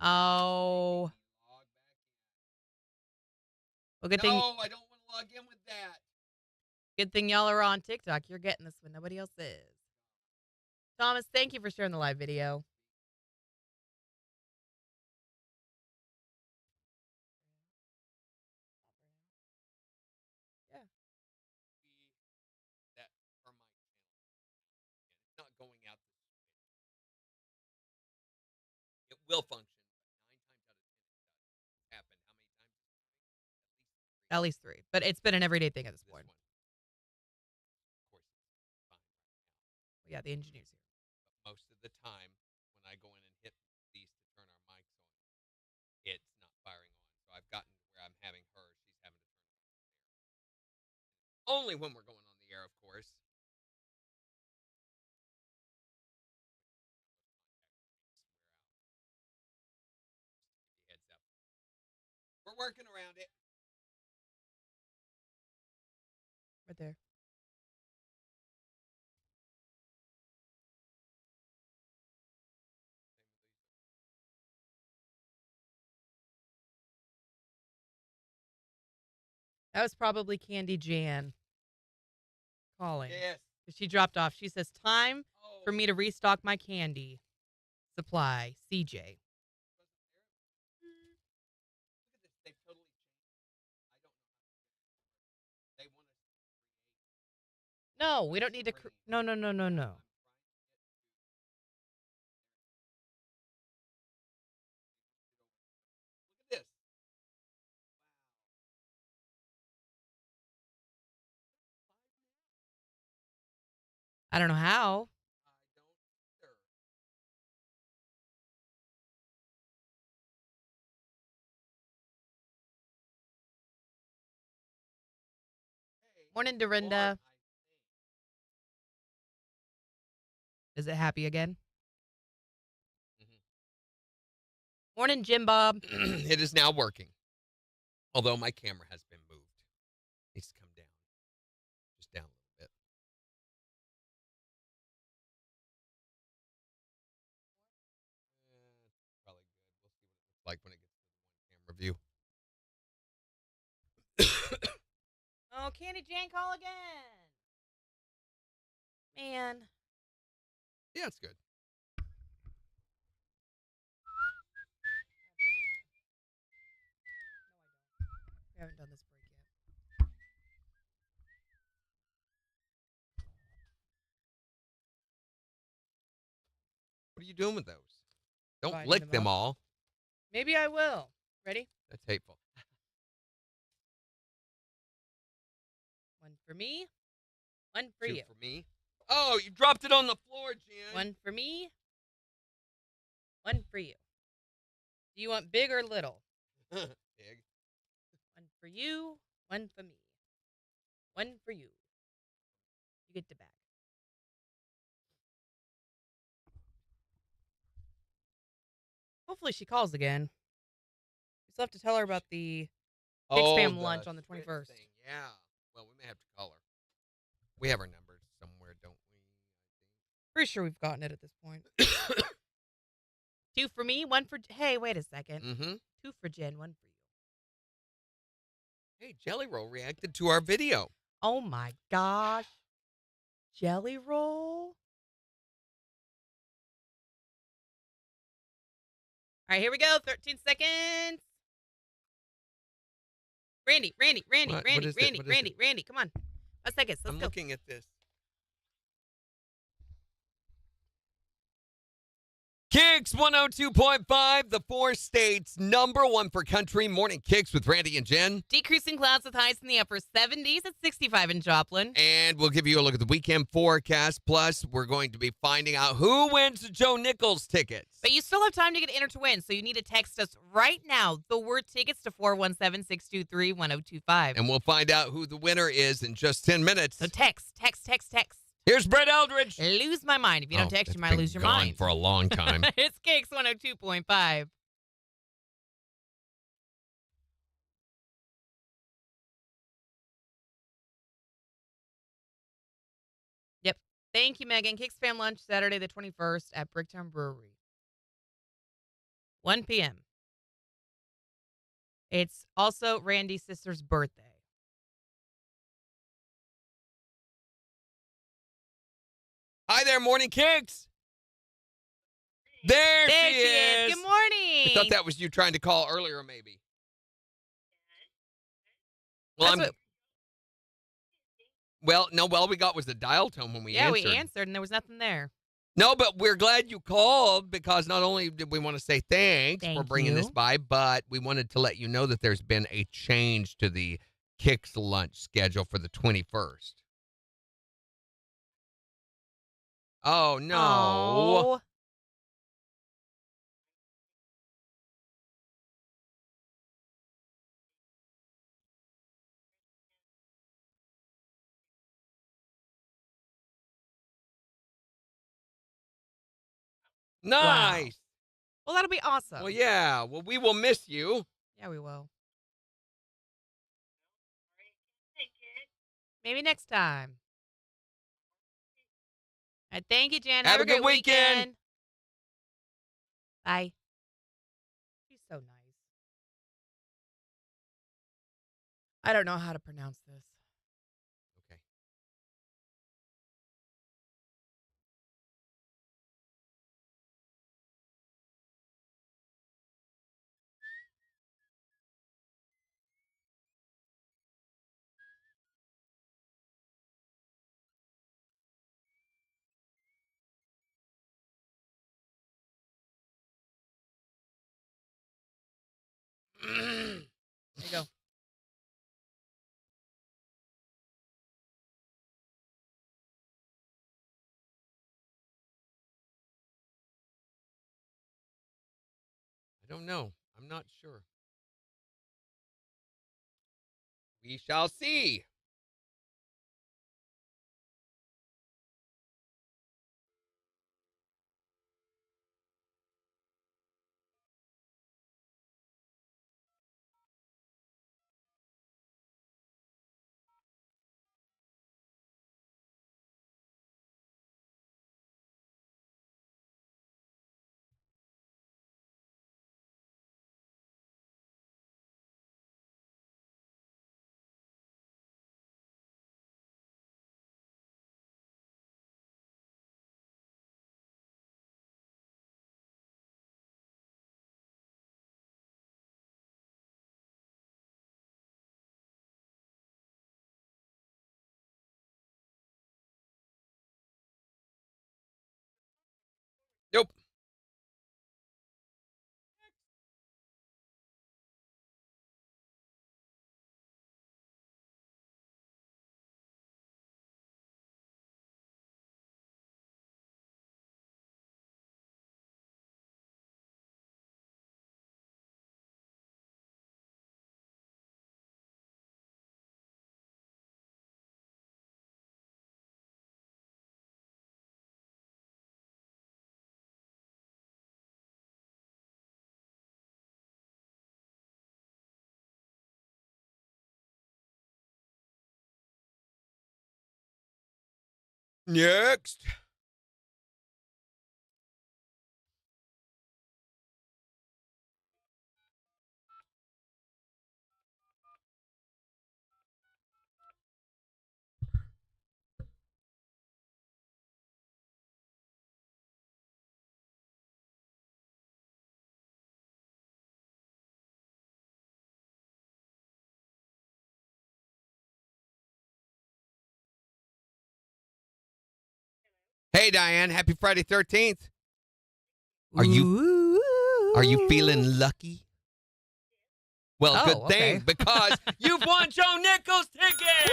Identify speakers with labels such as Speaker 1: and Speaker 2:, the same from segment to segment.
Speaker 1: Oh. Well, good thing.
Speaker 2: No, I don't want to log in with that.
Speaker 1: Good thing y'all are on TikTok. You're getting this when nobody else is. Thomas, thank you for sharing the live video. Yeah.
Speaker 2: That are my channel. It's not going out. It will function, but 9 times out of 10 it doesn't happen. How many times?
Speaker 1: At least 3. But it's been an everyday thing at this point.
Speaker 2: One. Of course, it's fine right now.
Speaker 1: Yeah, the engineer's here.
Speaker 2: But most of the time, when I go in and hit these to turn our mics on, it's not firing on. So I've gotten to where I'm having her. She's having to turn it on. Only when we're going on the air, of course. Heads up. We're working around it.
Speaker 1: Right there. That was probably Candy Jan calling.
Speaker 2: Yes.
Speaker 1: She dropped off. She says, time for me to restock my candy supply. CJ.
Speaker 2: Look at this. They've totally changed. I don't know how to get it. They want us to create.
Speaker 1: No, we don't need to. No.
Speaker 2: Look at this.
Speaker 1: I don't know how.
Speaker 2: I don't either.
Speaker 1: Morning, Dorinda. Is it happy again? Morning, Jim Bob.
Speaker 2: It is now working. Although my camera has been moved. It needs to come down. Just down a little bit. It's probably good. We'll see what it looks like when it gets to the one camera view.
Speaker 1: Oh, Candy Jan call again. Man.
Speaker 2: Yeah, it's good.
Speaker 1: We haven't done this break yet.
Speaker 2: What are you doing with those? Don't
Speaker 1: Dividing
Speaker 2: lick them
Speaker 1: up.
Speaker 2: all.
Speaker 1: Maybe I will. Ready?
Speaker 2: That's hateful.
Speaker 1: One for me. One for
Speaker 2: 2
Speaker 1: you.
Speaker 2: for me. Oh, you dropped it on the floor, Jan.
Speaker 1: One for me. One for you. Do you want big or little?
Speaker 2: Big.
Speaker 1: One for you. One for me. One for you. You get the bag. Hopefully she calls again. We still have to tell her about the KIX Fam lunch on the 21st.
Speaker 2: Thing. Yeah. Well, we may have to call her. We have her numbers somewhere, don't we?
Speaker 1: Pretty sure we've gotten it at this point. 2 for me, 1 for... Hey, wait a second. 2 for Jen, 1 for you.
Speaker 2: Hey, Jelly Roll reacted to our video.
Speaker 1: Oh, my gosh. Jelly Roll? All right, here we go. 13 seconds. Randy. Come on. 5 seconds. Let's
Speaker 2: I'm
Speaker 1: go.
Speaker 2: looking at this. KIX 102.5, the 4 states, #1 for country. Morning KIX with Randy and Jen.
Speaker 1: Decreasing clouds with highs in the upper 70s at 65 in Joplin.
Speaker 2: And we'll give you a look at the weekend forecast. Plus, we're going to be finding out who wins the Joe Nichols tickets.
Speaker 1: But you still have time to get entered to win, so you need to text us right now the word tickets to 417-623-1025.
Speaker 2: And we'll find out who the winner is in just 10 minutes.
Speaker 1: So text.
Speaker 2: Here's Brett Eldridge.
Speaker 1: Lose my mind. If you don't text, you might lose your mind.
Speaker 2: For a long time.
Speaker 1: It's KIX 102.5. Yep. Thank you, Megan. KIX Fam Lunch, Saturday the 21st at Bricktown Brewery. 1 p.m. It's also Randy's sister's birthday.
Speaker 2: Hi there, Morning KIX. There she is.
Speaker 1: Good morning.
Speaker 2: I thought that was you trying to call earlier, maybe. Well, all we got was the dial tone when we answered.
Speaker 1: Yeah, we answered, and there was nothing there.
Speaker 2: No, but we're glad you called because not only did we want to say thanks for bringing this by, but we wanted to let you know that there's been a change to the KIX lunch schedule for the 21st. Oh, no.
Speaker 1: Oh.
Speaker 2: Nice.
Speaker 1: Wow. Well, that'll be awesome.
Speaker 2: Well, yeah. Well, we will miss you.
Speaker 1: Yeah, we will. Maybe next time. All right, thank you, Jan.
Speaker 2: Have a
Speaker 1: great
Speaker 2: good weekend.
Speaker 1: Bye. She's so nice. I don't know how to pronounce this.
Speaker 2: Okay.
Speaker 1: There you go.
Speaker 2: I don't know. I'm not sure. We shall see. Nope. Next. Hey, Diane. Happy Friday 13th. Are you feeling lucky? Well, good thing, because you've won Joe Nichols tickets!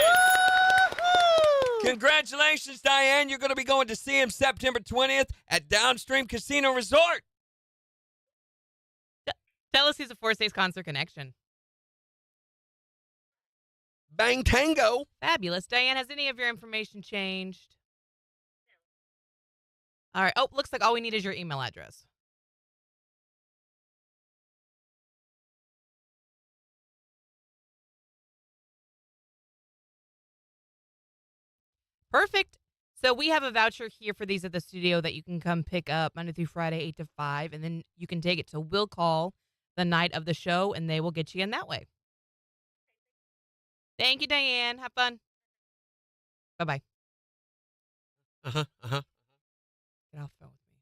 Speaker 2: Congratulations, Diane. You're going to be going to see him September 20th at Downstream Casino Resort.
Speaker 1: Tell us he's a Four Stays Concert Connection.
Speaker 2: Bang Tango.
Speaker 1: Fabulous. Diane, has any of your information changed? All right. Oh, looks like all we need is your email address. Perfect. So we have a voucher here for these at the studio that you can come pick up Monday through Friday, 8 to 5, and then you can take it to Will Call the night of the show, and they will get you in that way. Thank you, Diane. Have fun. Bye-bye.
Speaker 2: Uh-huh, uh-huh.
Speaker 1: Get off the phone with me.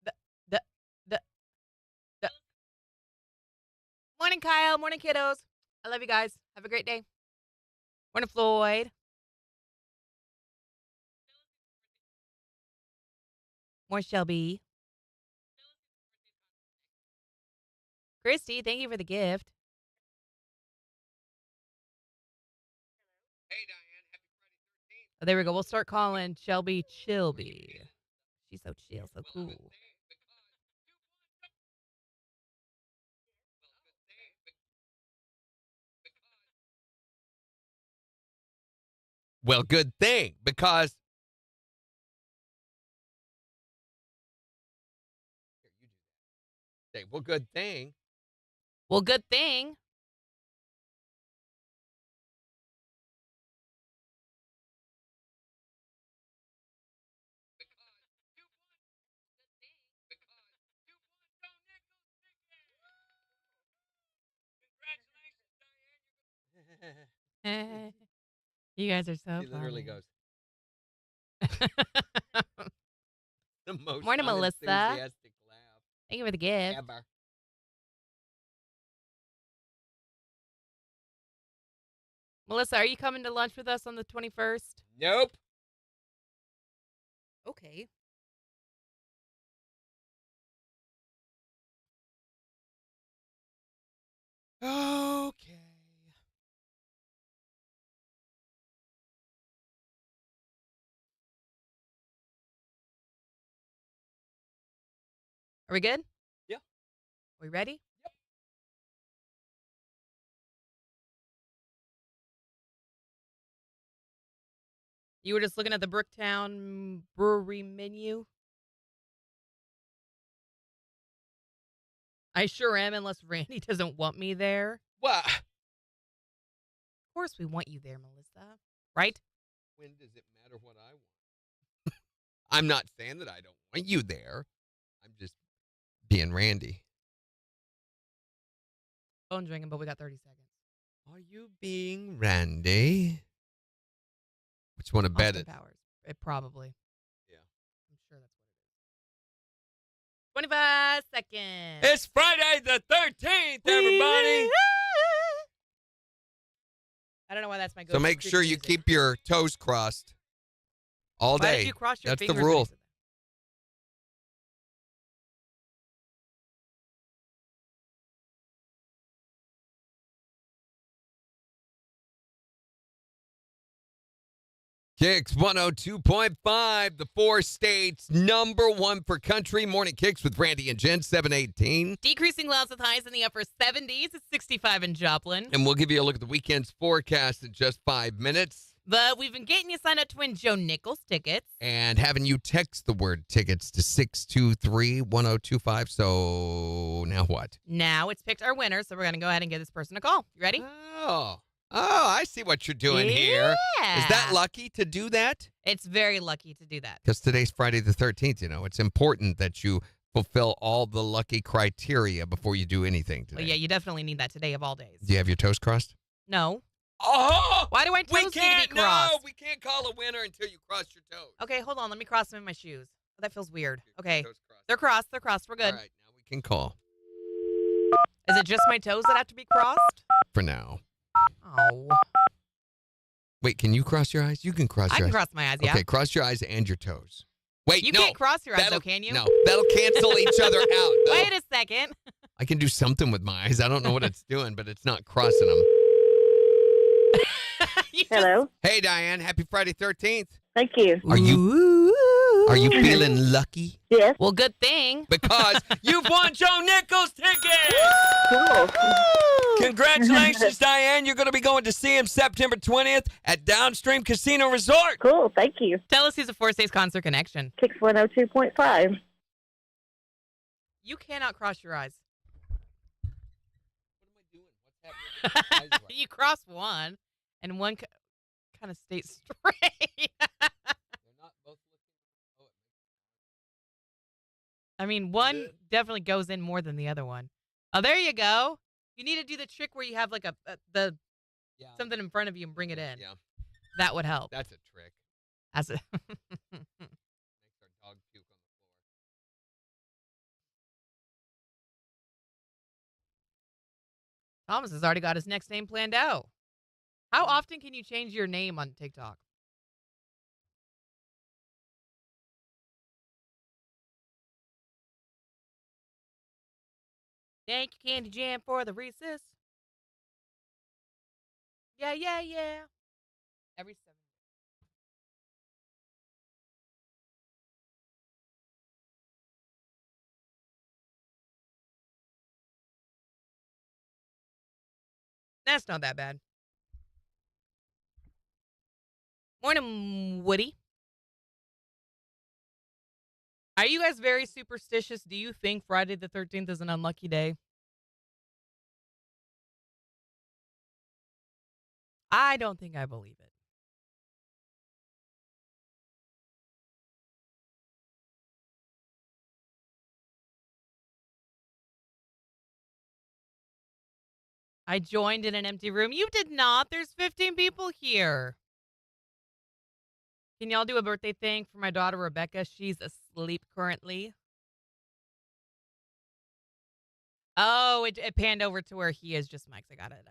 Speaker 1: The, the, the, the. Morning, Kyle. Morning, kiddos. I love you guys. Have a great day. Morning, Floyd. More Shelby. Christy, thank you for the gift.
Speaker 2: Hey, Diane. Happy Friday 13th.
Speaker 1: Oh, there we go. We'll start calling Shelby Chilby. She's so chill, so cool.
Speaker 2: Well, good thing, because say, well, good thing.
Speaker 1: Well, good thing. You guys are so
Speaker 2: He literally
Speaker 1: funny.
Speaker 2: goes, the most
Speaker 1: Morning, Melissa.
Speaker 2: unenthusiastic laugh
Speaker 1: Thank you for the gift.
Speaker 2: ever.
Speaker 1: Melissa, are you coming to lunch with us on the 21st?
Speaker 2: Nope.
Speaker 1: Okay.
Speaker 2: Okay.
Speaker 1: Are we good?
Speaker 2: Yeah.
Speaker 1: Are we ready?
Speaker 2: Yep.
Speaker 1: You were just looking at the Brooktown Brewery menu? I sure am, unless Randy doesn't want me there.
Speaker 2: What?
Speaker 1: Of course we want you there, Melissa. Right?
Speaker 2: When does it matter what I want? I'm not saying that I don't want you there. I'm just being Randy.
Speaker 1: Phone's ringing, but we got 30 seconds.
Speaker 2: Are you being Randy? Which one to bet
Speaker 1: Austin
Speaker 2: it?
Speaker 1: Powers. It probably.
Speaker 2: Yeah.
Speaker 1: I'm sure that's what it is. 25 seconds.
Speaker 2: It's Friday the 13th, everybody.
Speaker 1: I don't know why that's my go-to.
Speaker 2: So make sure you keep your toes crossed all
Speaker 1: Why
Speaker 2: day.
Speaker 1: did you cross your
Speaker 2: That's the
Speaker 1: fingers when you
Speaker 2: rule.
Speaker 1: said that?
Speaker 2: KIX 102.5, the 4 states, #1 for country. Morning KIX with Randy and Jen, 718.
Speaker 1: Decreasing clouds with highs in the upper 70s. It's 65 in Joplin.
Speaker 2: And we'll give you a look at the weekend's forecast in just 5 minutes.
Speaker 1: But we've been getting you signed up to win Joe Nichols tickets.
Speaker 2: And having you text the word tickets to 623-1025. So now what?
Speaker 1: Now it's picked our winner, so we're going to go ahead and give this person a call. You ready?
Speaker 2: Oh, I see what you're doing here.
Speaker 1: Yeah.
Speaker 2: Is that lucky to do that?
Speaker 1: It's very lucky to do that.
Speaker 2: Because today's Friday the 13th, it's important that you fulfill all the lucky criteria before you do anything today.
Speaker 1: Well, yeah, you definitely need that today of all days.
Speaker 2: Do you have your toes crossed?
Speaker 1: No.
Speaker 2: Oh!
Speaker 1: Why do I toes need to be crossed?
Speaker 2: No, we can't call a winner until you cross your toes.
Speaker 1: Okay, hold on. Let me cross them in my shoes. Oh, that feels weird. Okay.
Speaker 2: Toes crossed.
Speaker 1: They're crossed. They're crossed. We're good.
Speaker 2: All right, now we can call
Speaker 1: Is it just my toes that have to be crossed?
Speaker 2: for now.
Speaker 1: Oh.
Speaker 2: Wait, can you cross your eyes? You can cross
Speaker 1: I
Speaker 2: your
Speaker 1: can
Speaker 2: eyes.
Speaker 1: cross my eyes, yeah.
Speaker 2: Okay, cross your eyes and your toes. Wait,
Speaker 1: You
Speaker 2: no.
Speaker 1: can't cross your eyes, though,
Speaker 2: That'll-
Speaker 1: can you?
Speaker 2: No, that'll cancel each other out. though.
Speaker 1: Wait a second.
Speaker 2: I can do something with my eyes. I don't know what it's doing, but it's not crossing them.
Speaker 1: You just-
Speaker 3: Hello.
Speaker 2: Hey, Diane. Happy Friday 13th.
Speaker 3: Thank you.
Speaker 2: Are you Are you feeling lucky?
Speaker 3: Yes.
Speaker 1: Well, good thing.
Speaker 2: Because you've won Joe Nichols tickets!
Speaker 3: Cool.
Speaker 2: Congratulations, Diane. You're going to be going to see him September 20th at Downstream Casino Resort.
Speaker 3: Cool. Thank you.
Speaker 1: Tell us who's a Four States concert connection.
Speaker 3: KIX 102.5.
Speaker 1: You cannot cross your eyes.
Speaker 2: What am I doing? What's happening? With my eyes?
Speaker 1: You cross one, and one kind of stays straight.
Speaker 2: They're not both looking. Oh,
Speaker 1: I mean, one definitely goes in more than the other one. Oh, there you go. You need to do the trick where you have like something in front of you and bring it in.
Speaker 2: Yeah,
Speaker 1: That would help.
Speaker 2: that's a trick.
Speaker 1: As a
Speaker 2: Makes our dog puke on the floor.
Speaker 1: Thomas has already got his next name planned out. How often can you change your name on TikTok? Thank you, Candy Jam, for the Reese's. Yeah. Every 7 days. That's not that bad. Morning, Woody. Are you guys very superstitious? Do you think Friday the 13th is an unlucky day? I don't think I believe it. I joined in an empty room. You did not. There's 15 people here. Can y'all do a birthday thing for my daughter, Rebecca? She's asleep currently. Oh, it panned over to where he is. Just Mike's. I got it.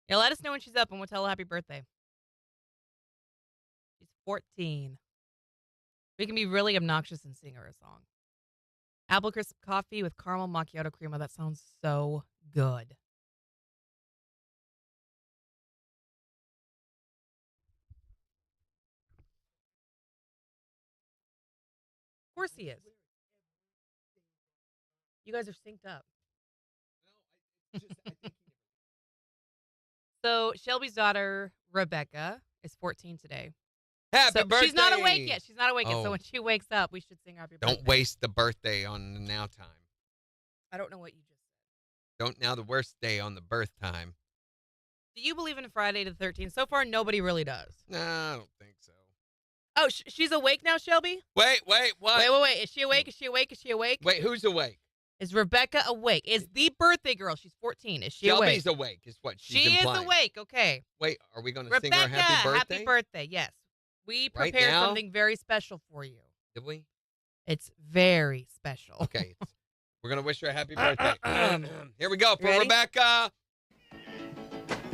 Speaker 1: Yeah, let us know when she's up and we'll tell her happy birthday. She's 14. We can be really obnoxious and sing her a song. Apple crisp coffee with caramel macchiato crema. That sounds so good. Of course he is. You guys are synced up.
Speaker 2: No, I think
Speaker 1: So Shelby's daughter, Rebecca, is 14 today.
Speaker 2: Happy birthday.
Speaker 1: She's not awake yet. So
Speaker 2: Oh.
Speaker 1: when she wakes up, we should sing happy birthday.
Speaker 2: Don't waste the birthday on the now time.
Speaker 1: I don't know what you just said.
Speaker 2: Don't now the worst day on the birth time.
Speaker 1: Do you believe in Friday the 13th? So far, nobody really does.
Speaker 2: No, I don't think so.
Speaker 1: Oh, she's awake now, Shelby?
Speaker 2: Wait, what?
Speaker 1: Wait. Is she awake?
Speaker 2: Wait, who's awake?
Speaker 1: Is Rebecca awake? Is the birthday girl? She's 14. Is she awake?
Speaker 2: Shelby's awake is what she's
Speaker 1: She
Speaker 2: implying.
Speaker 1: is awake. Okay.
Speaker 2: Wait, are we going to sing
Speaker 1: Rebecca,
Speaker 2: her happy birthday?
Speaker 1: happy birthday. Yes. We
Speaker 2: Right
Speaker 1: prepared
Speaker 2: now?
Speaker 1: something very special for you.
Speaker 2: Did we?
Speaker 1: It's very special.
Speaker 2: Okay. We're going to wish her a happy birthday. Here we go for
Speaker 1: Ready?
Speaker 2: Rebecca.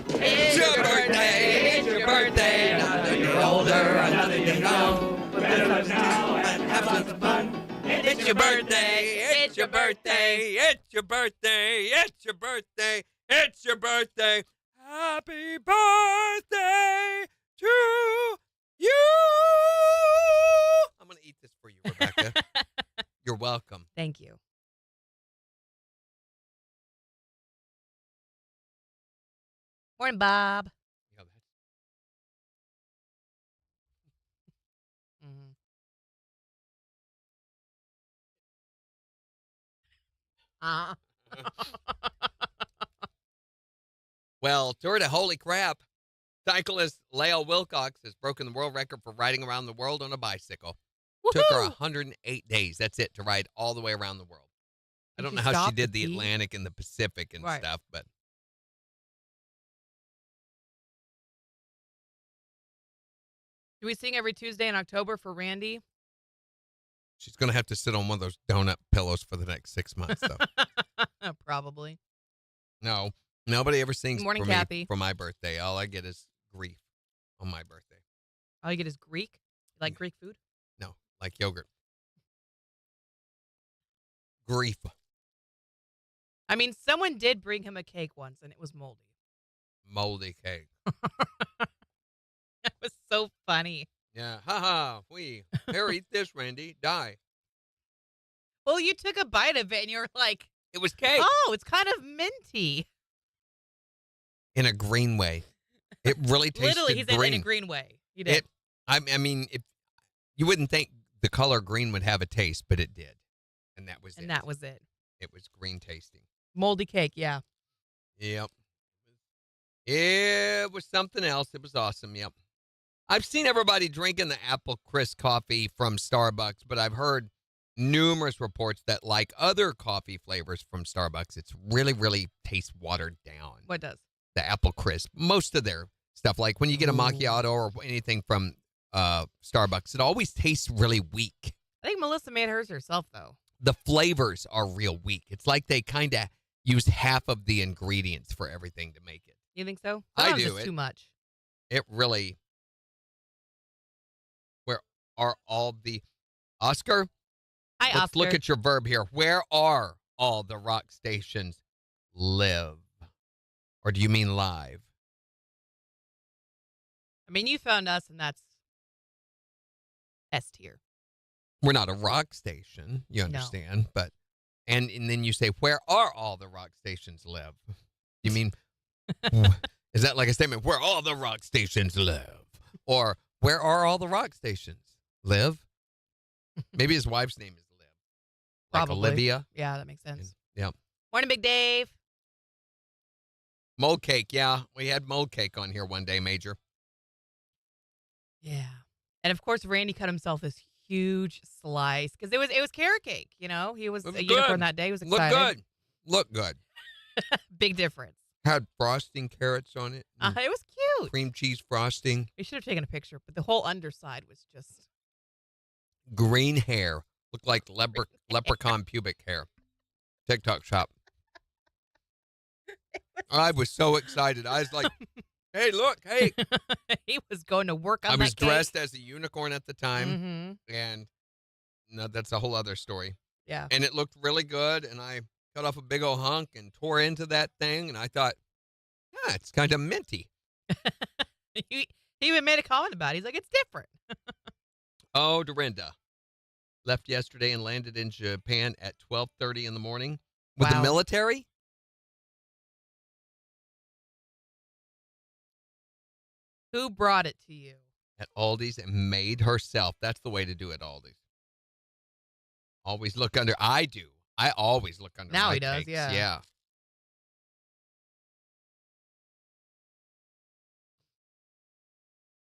Speaker 1: It's
Speaker 2: your birthday. It's your birthday. Now that you're older, another you know. Better now and have some fun. It's your birthday. It's your birthday. It's your birthday. It's your birthday. It's your birthday. Happy birthday to you. I'm going to eat this for you, Rebecca. You're welcome.
Speaker 1: Thank you. Morning, Bob.
Speaker 2: Yeah, that's
Speaker 1: Mhm.
Speaker 2: Well, Tour de Holy Crap, cyclist Leo Wilcox has broken the world record for riding around the world on a bicycle. Took her
Speaker 1: Woohoo!
Speaker 2: 108 days. That's it, to ride all the way around the world. I
Speaker 1: Did
Speaker 2: don't
Speaker 1: she
Speaker 2: know how she
Speaker 1: stop
Speaker 2: did
Speaker 1: to
Speaker 2: the
Speaker 1: pee?
Speaker 2: Atlantic and the Pacific and
Speaker 1: Right.
Speaker 2: stuff, but
Speaker 1: Do we sing every Tuesday in October for Randy?
Speaker 2: she's going to have to sit on one of those donut pillows for the next 6 months, though.
Speaker 1: Probably.
Speaker 2: No, nobody ever sings
Speaker 1: Good morning,
Speaker 2: for
Speaker 1: Kathy.
Speaker 2: me for my birthday. All I get is grief on my birthday.
Speaker 1: All you get is Greek? You like
Speaker 2: Yeah.
Speaker 1: Greek food?
Speaker 2: No, like yogurt. Grief.
Speaker 1: I mean, someone did bring him a cake once, and it was moldy.
Speaker 2: moldy cake.
Speaker 1: That was so funny.
Speaker 2: Yeah. Ha here, eat this, Randy. Die.
Speaker 1: Well, you took a bite of it and you were like,
Speaker 2: It was cake.
Speaker 1: oh, it's kind of minty.
Speaker 2: In a green way. It really tasted
Speaker 1: Literally, he said
Speaker 2: green.
Speaker 1: in a green way. He did.
Speaker 2: I mean, if you wouldn't think the color green would have a taste, but it did. And that was it.
Speaker 1: And that was it.
Speaker 2: It was green tasting.
Speaker 1: Moldy cake, yeah.
Speaker 2: Yep. It was something else. It was awesome. Yep. I've seen everybody drinking the apple crisp coffee from Starbucks, but I've heard numerous reports that, like other coffee flavors from Starbucks, it's really, really tastes watered down.
Speaker 1: What does?
Speaker 2: The apple crisp. Most of their stuff, like when you get a macchiato or anything from Starbucks, it always tastes really weak.
Speaker 1: I think Melissa made hers herself, though.
Speaker 2: The flavors are real weak. It's like they kind of use half of the ingredients for everything to make it.
Speaker 1: You think so?
Speaker 2: I
Speaker 1: Sometimes
Speaker 2: do.
Speaker 1: It's too much.
Speaker 2: It really. Where are all the Oscar?
Speaker 1: Hi,
Speaker 2: Let's
Speaker 1: Oscar.
Speaker 2: look at your verb here. Where are all the rock stations live? Or do you mean live?
Speaker 1: I mean, you found us, and that's S tier.
Speaker 2: We're not a rock station, you understand, but and then you say, where are all the rock stations live? You mean, is that like a statement? Where all the rock stations live? Or where are all the rock stations live? Maybe his wife's name is Liv. Like
Speaker 1: Probably.
Speaker 2: Olivia.
Speaker 1: Yeah, that makes sense.
Speaker 2: Yeah.
Speaker 1: Morning, Big Dave.
Speaker 2: Mold cake, yeah. We had mold cake on here one day, Major.
Speaker 1: Yeah. And of course, Randy cut himself this huge slice because it was carrot cake. You know, he was a unicorn that day. He was excited.
Speaker 2: Look good.
Speaker 1: Big difference.
Speaker 2: Had frosting carrots on it.
Speaker 1: It was cute.
Speaker 2: Cream cheese frosting.
Speaker 1: We should have taken a picture, but the whole underside was just
Speaker 2: Green hair. Looked like leprechaun pubic hair. TikTok shop. I was so excited. I was like, hey, look, hey.
Speaker 1: he was going to work on
Speaker 2: I
Speaker 1: that
Speaker 2: was
Speaker 1: cake.
Speaker 2: dressed as a unicorn at the time.
Speaker 1: Mm-hmm.
Speaker 2: And no, that's a whole other story.
Speaker 1: Yeah.
Speaker 2: And it looked really good. And I cut off a big old hunk and tore into that thing. And I thought, yeah, it's kind of minty.
Speaker 1: he even made a comment about it. He's like, it's different.
Speaker 2: Oh, Dorinda left yesterday and landed in Japan at 12:30 in the morning with the military.
Speaker 1: Who brought it to you?
Speaker 2: At Aldi's and made herself. That's the way to do it, Aldi's. Always look under. I do. I always look under
Speaker 1: Now
Speaker 2: my
Speaker 1: he does,
Speaker 2: cakes.
Speaker 1: yeah.
Speaker 2: Yeah.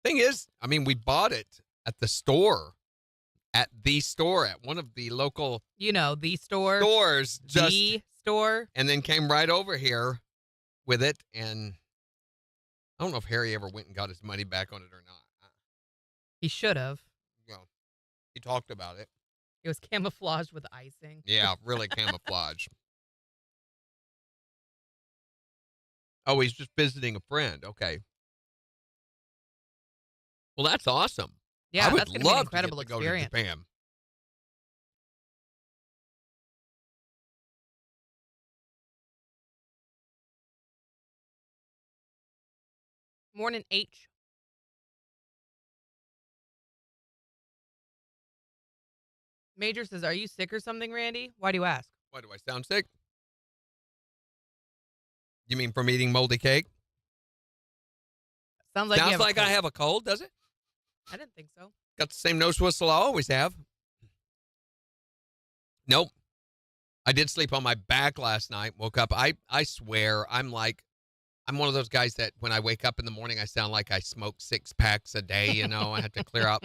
Speaker 2: Thing is, I mean, we bought it at the store. At one of the local
Speaker 1: The store.
Speaker 2: stores.
Speaker 1: The store.
Speaker 2: And then came right over here with it. And I don't know if Harry ever went and got his money back on it or not.
Speaker 1: He should have.
Speaker 2: Well, he talked about it.
Speaker 1: It was camouflaged with icing.
Speaker 2: Yeah, really camouflage. Oh, he's just visiting a friend. Okay. Well, that's awesome.
Speaker 1: Yeah,
Speaker 2: I would
Speaker 1: that's going to be an
Speaker 2: love
Speaker 1: incredible
Speaker 2: to get to
Speaker 1: experience.
Speaker 2: go to Japan.
Speaker 1: Morning H. Major says, are you sick or something, Randy? Why do you ask?
Speaker 2: Why do I sound sick? You mean from eating moldy cake?
Speaker 1: Sounds like you
Speaker 2: Sounds
Speaker 1: have a
Speaker 2: like I
Speaker 1: cold.
Speaker 2: have a cold, does it?
Speaker 1: I didn't think so.
Speaker 2: Got the same nose whistle I always have. Nope. I did sleep on my back last night. Woke up. I swear, I'm one of those guys that when I wake up in the morning, I sound like I smoke 6 packs a day. You know, I have to clear out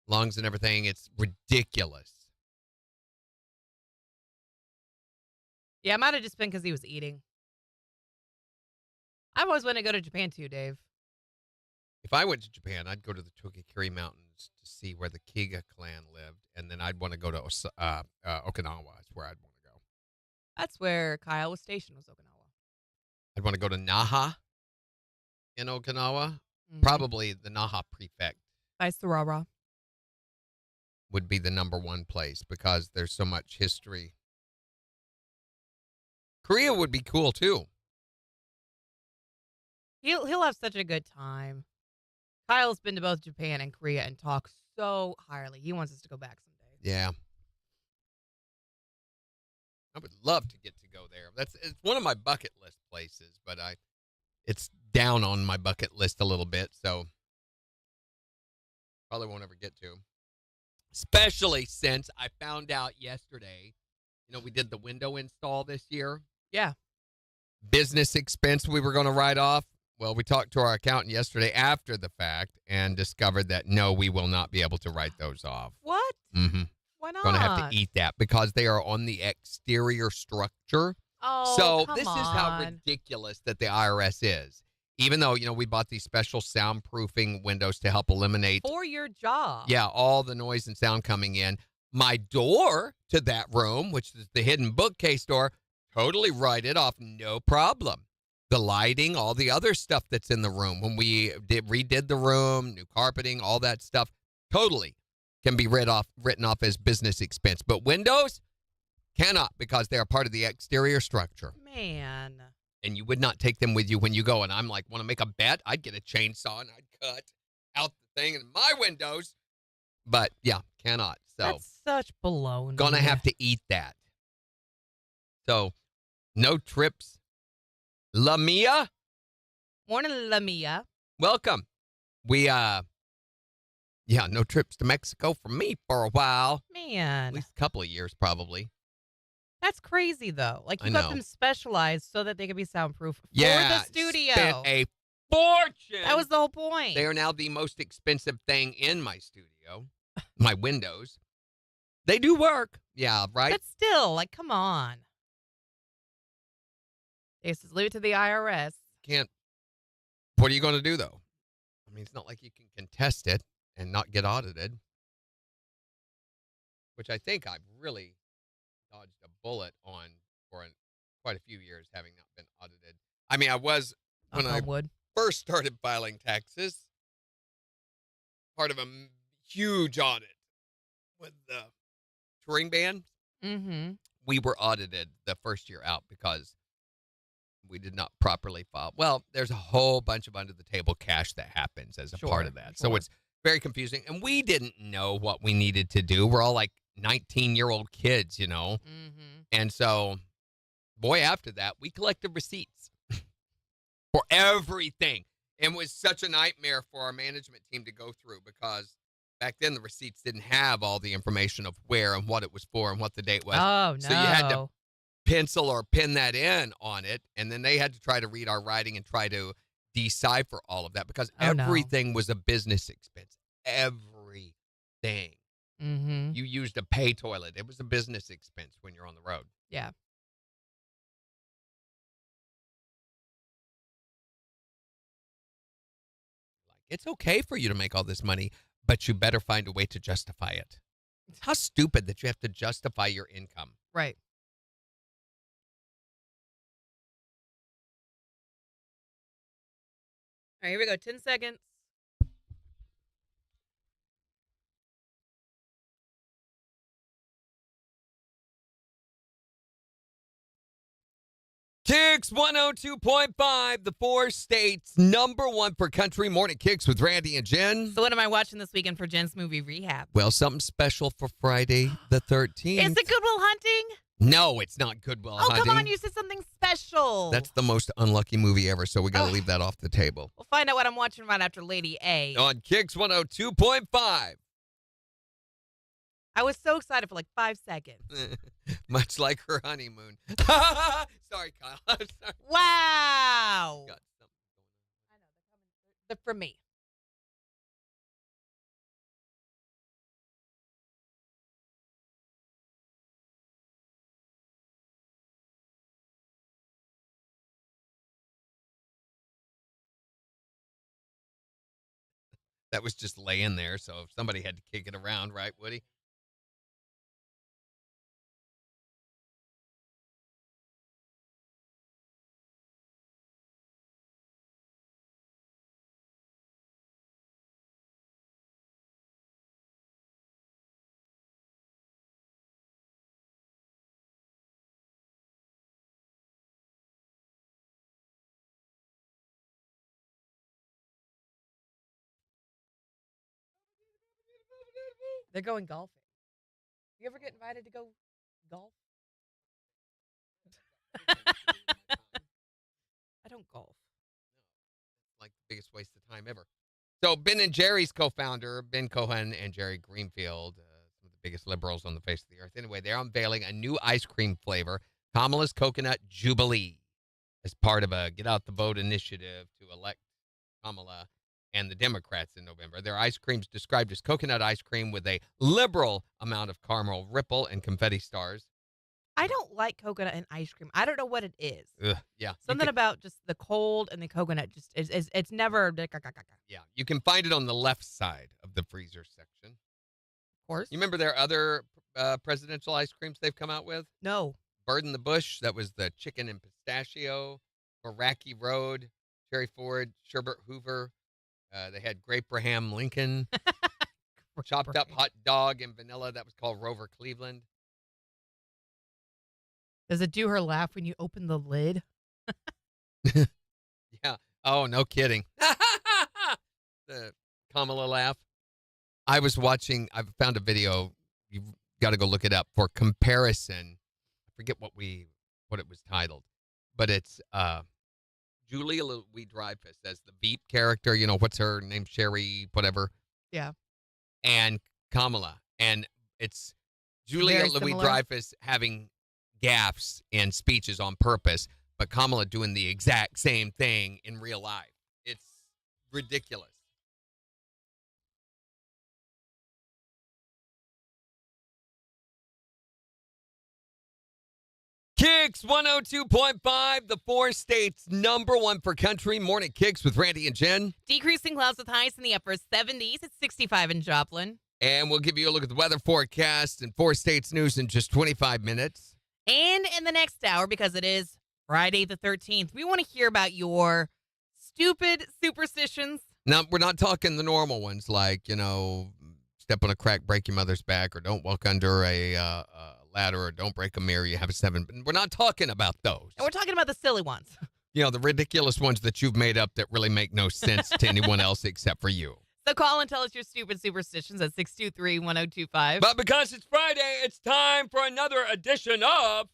Speaker 2: lungs and everything. It's ridiculous.
Speaker 1: Yeah, it might have just been because he was eating. I've always wanted to go to Japan too, Dave.
Speaker 2: If I went to Japan, I'd go to the Tokikuri Mountains to see where the Kiga clan lived, and then I'd want to go to Okinawa. Is where I'd want to go.
Speaker 1: That's where Kyle was stationed, was Okinawa.
Speaker 2: I'd want to go to Naha in Okinawa.
Speaker 1: Mhm.
Speaker 2: Probably the Naha Prefect
Speaker 1: Nice to rah-rah.
Speaker 2: would be the #1 place because there's so much history. Korea would be cool, too.
Speaker 1: He'll have such a good time. Kyle's been to both Japan and Korea and talks so highly. He wants us to go back someday.
Speaker 2: Yeah. I would love to get to go there. It's one of my bucket list places, but it's down on my bucket list a little bit, so probably won't ever get to. Especially since I found out yesterday, we did the window install this year.
Speaker 1: Yeah.
Speaker 2: Business expense we were going to write off. Well, we talked to our accountant yesterday after the fact and discovered that no, we will not be able to write those off.
Speaker 1: What?
Speaker 2: Mm-hmm.
Speaker 1: Why not?
Speaker 2: Going to have to eat that because they are on the exterior structure.
Speaker 1: Oh,
Speaker 2: so
Speaker 1: come
Speaker 2: this
Speaker 1: on.
Speaker 2: is how ridiculous that the IRS is. Even though, we bought these special soundproofing windows to help eliminate
Speaker 1: for your job.
Speaker 2: Yeah, all the noise and sound coming in. My door to that room, which is the hidden bookcase door, totally write it off, no problem. The lighting, all the other stuff that's in the room. When we redid the room, new carpeting, all that stuff, totally can be written off as business expense. But windows cannot because they are part of the exterior structure.
Speaker 1: Man.
Speaker 2: And you would not take them with you when you go. And I'm like, want to make a bet? I'd get a chainsaw and I'd cut out the thing in my windows. But, yeah, cannot. So
Speaker 1: that's such baloney.
Speaker 2: Gonna have to eat that. So, no trips. Lamia?
Speaker 1: Morning, Lamia.
Speaker 2: Welcome. We, no trips to Mexico for me for a while.
Speaker 1: Man.
Speaker 2: At least a couple of years, probably.
Speaker 1: That's crazy, though. Like, you
Speaker 2: I
Speaker 1: got
Speaker 2: know.
Speaker 1: them specialized so that they could be soundproof for
Speaker 2: Yeah,
Speaker 1: the studio.
Speaker 2: spent a fortune.
Speaker 1: That was the whole point.
Speaker 2: They are now the most expensive thing in my studio. My windows. They do work. Yeah, right?
Speaker 1: But still, like, come on. They just leave it to the IRS.
Speaker 2: Can't. What are you going to do, though? I mean, it's not like you can contest it and not get audited. Which I think I've really dodged a bullet on for quite a few years, having not been audited. I mean, I was, when I first started filing taxes, part of a huge audit with the touring band.
Speaker 1: Mm-hmm.
Speaker 2: We were audited the first year out because we did not properly file. Well, there's a whole bunch of under the table cash that happens as a part of that. So it's very confusing. And we didn't know what we needed to do. We're all like 19-year-old kids,
Speaker 1: Mm-hmm.
Speaker 2: And so, boy, after that, we collected receipts for everything. And it was such a nightmare for our management team to go through because back then the receipts didn't have all the information of where and what it was for and what the date was.
Speaker 1: Oh, no.
Speaker 2: So you had to pencil or pin that in on it, and then they had to try to read our writing and try to decipher all of that because everything was a business expense. Everything.
Speaker 1: Mm-hmm.
Speaker 2: You used a pay toilet. It was a business expense when you're on the road.
Speaker 1: Yeah.
Speaker 2: It's okay for you to make all this money, but you better find a way to justify it. How stupid that you have to justify your income.
Speaker 1: Right. All right, here we go. 10 seconds.
Speaker 2: KIX 102.5, the 4 states #1 for country. Morning KIX with Randy and Jen.
Speaker 1: So what am I watching this weekend for Jen's movie Rehab?
Speaker 2: Well, something special for Friday the 13th.
Speaker 1: Is it Good Will Hunting?
Speaker 2: No, it's not Good Will Hunting.
Speaker 1: Oh, come on. You said something special.
Speaker 2: That's the most unlucky movie ever, so we got to leave that off the table.
Speaker 1: We'll find out what I'm watching right after Lady A.
Speaker 2: On KIX 102.5.
Speaker 1: I was so excited for like 5 seconds.
Speaker 2: Much like her honeymoon. Sorry, Kyle. I'm sorry.
Speaker 1: Wow.
Speaker 2: Got something
Speaker 1: I know. They're for me.
Speaker 2: That was just laying there, so if somebody had to kick it around, right, Woody?
Speaker 1: They're going golfing. You ever get invited to go golf? I don't golf.
Speaker 2: Like the biggest waste of time ever. So Ben and Jerry's co-founder, Ben Cohen and Jerry Greenfield, some of the biggest liberals on the face of the earth. Anyway, they're unveiling a new ice cream flavor, Kamala's Coconut Jubilee, as part of a Get Out the Vote initiative to elect Kamala and the Democrats in November. Their ice cream's described as coconut ice cream with a liberal amount of caramel ripple and confetti stars.
Speaker 1: I don't like coconut and ice cream. I don't know what it is.
Speaker 2: Ugh, yeah.
Speaker 1: Something about just the cold and the coconut just is it's never. Of
Speaker 2: Yeah, you can find it on the left side of the freezer section.
Speaker 1: Of course.
Speaker 2: You remember their other presidential ice creams they've come out with?
Speaker 1: No.
Speaker 2: Bird in the Bush, that was the chicken and pistachio. Iraqi Road, Cherry Ford, Sherbert Hoover. They had Grapebraham Lincoln. Chopped up hot dog and vanilla, that was called Rover Cleveland.
Speaker 1: Does it do her laugh when you open the lid?
Speaker 2: Yeah. Oh, no kidding. The Kamala laugh. I found a video. You've got to go look it up for comparison. I forget what it was titled, but it's Julia Louis-Dreyfus as the Veep character. You know, what's her name? Sherry, whatever.
Speaker 1: Yeah.
Speaker 2: And Kamala. And it's Julia
Speaker 1: Very similar.
Speaker 2: Louis-Dreyfus having gaffes and speeches on purpose, but Kamala doing the exact same thing in real life. It's ridiculous. KIX 102.5, the 4 states #1 for country. Morning KIX with Randy and Jen.
Speaker 1: Decreasing clouds with highs in the upper 70s. It's 65 in Joplin.
Speaker 2: And we'll give you a look at the weather forecast and 4 states news in just 25 minutes.
Speaker 1: And in the next hour, because it is Friday the 13th, we want to hear about your stupid superstitions.
Speaker 2: Now, we're not talking the normal ones like, step on a crack, break your mother's back, or don't walk under a ladder, or don't break a mirror, you have a 7. But we're not talking about those.
Speaker 1: And we're talking about the silly ones.
Speaker 2: The ridiculous ones that you've made up that really make no sense to anyone else except for you.
Speaker 1: So call and tell us your stupid superstitions at 623-1025.
Speaker 2: But because it's Friday, it's time for another edition of...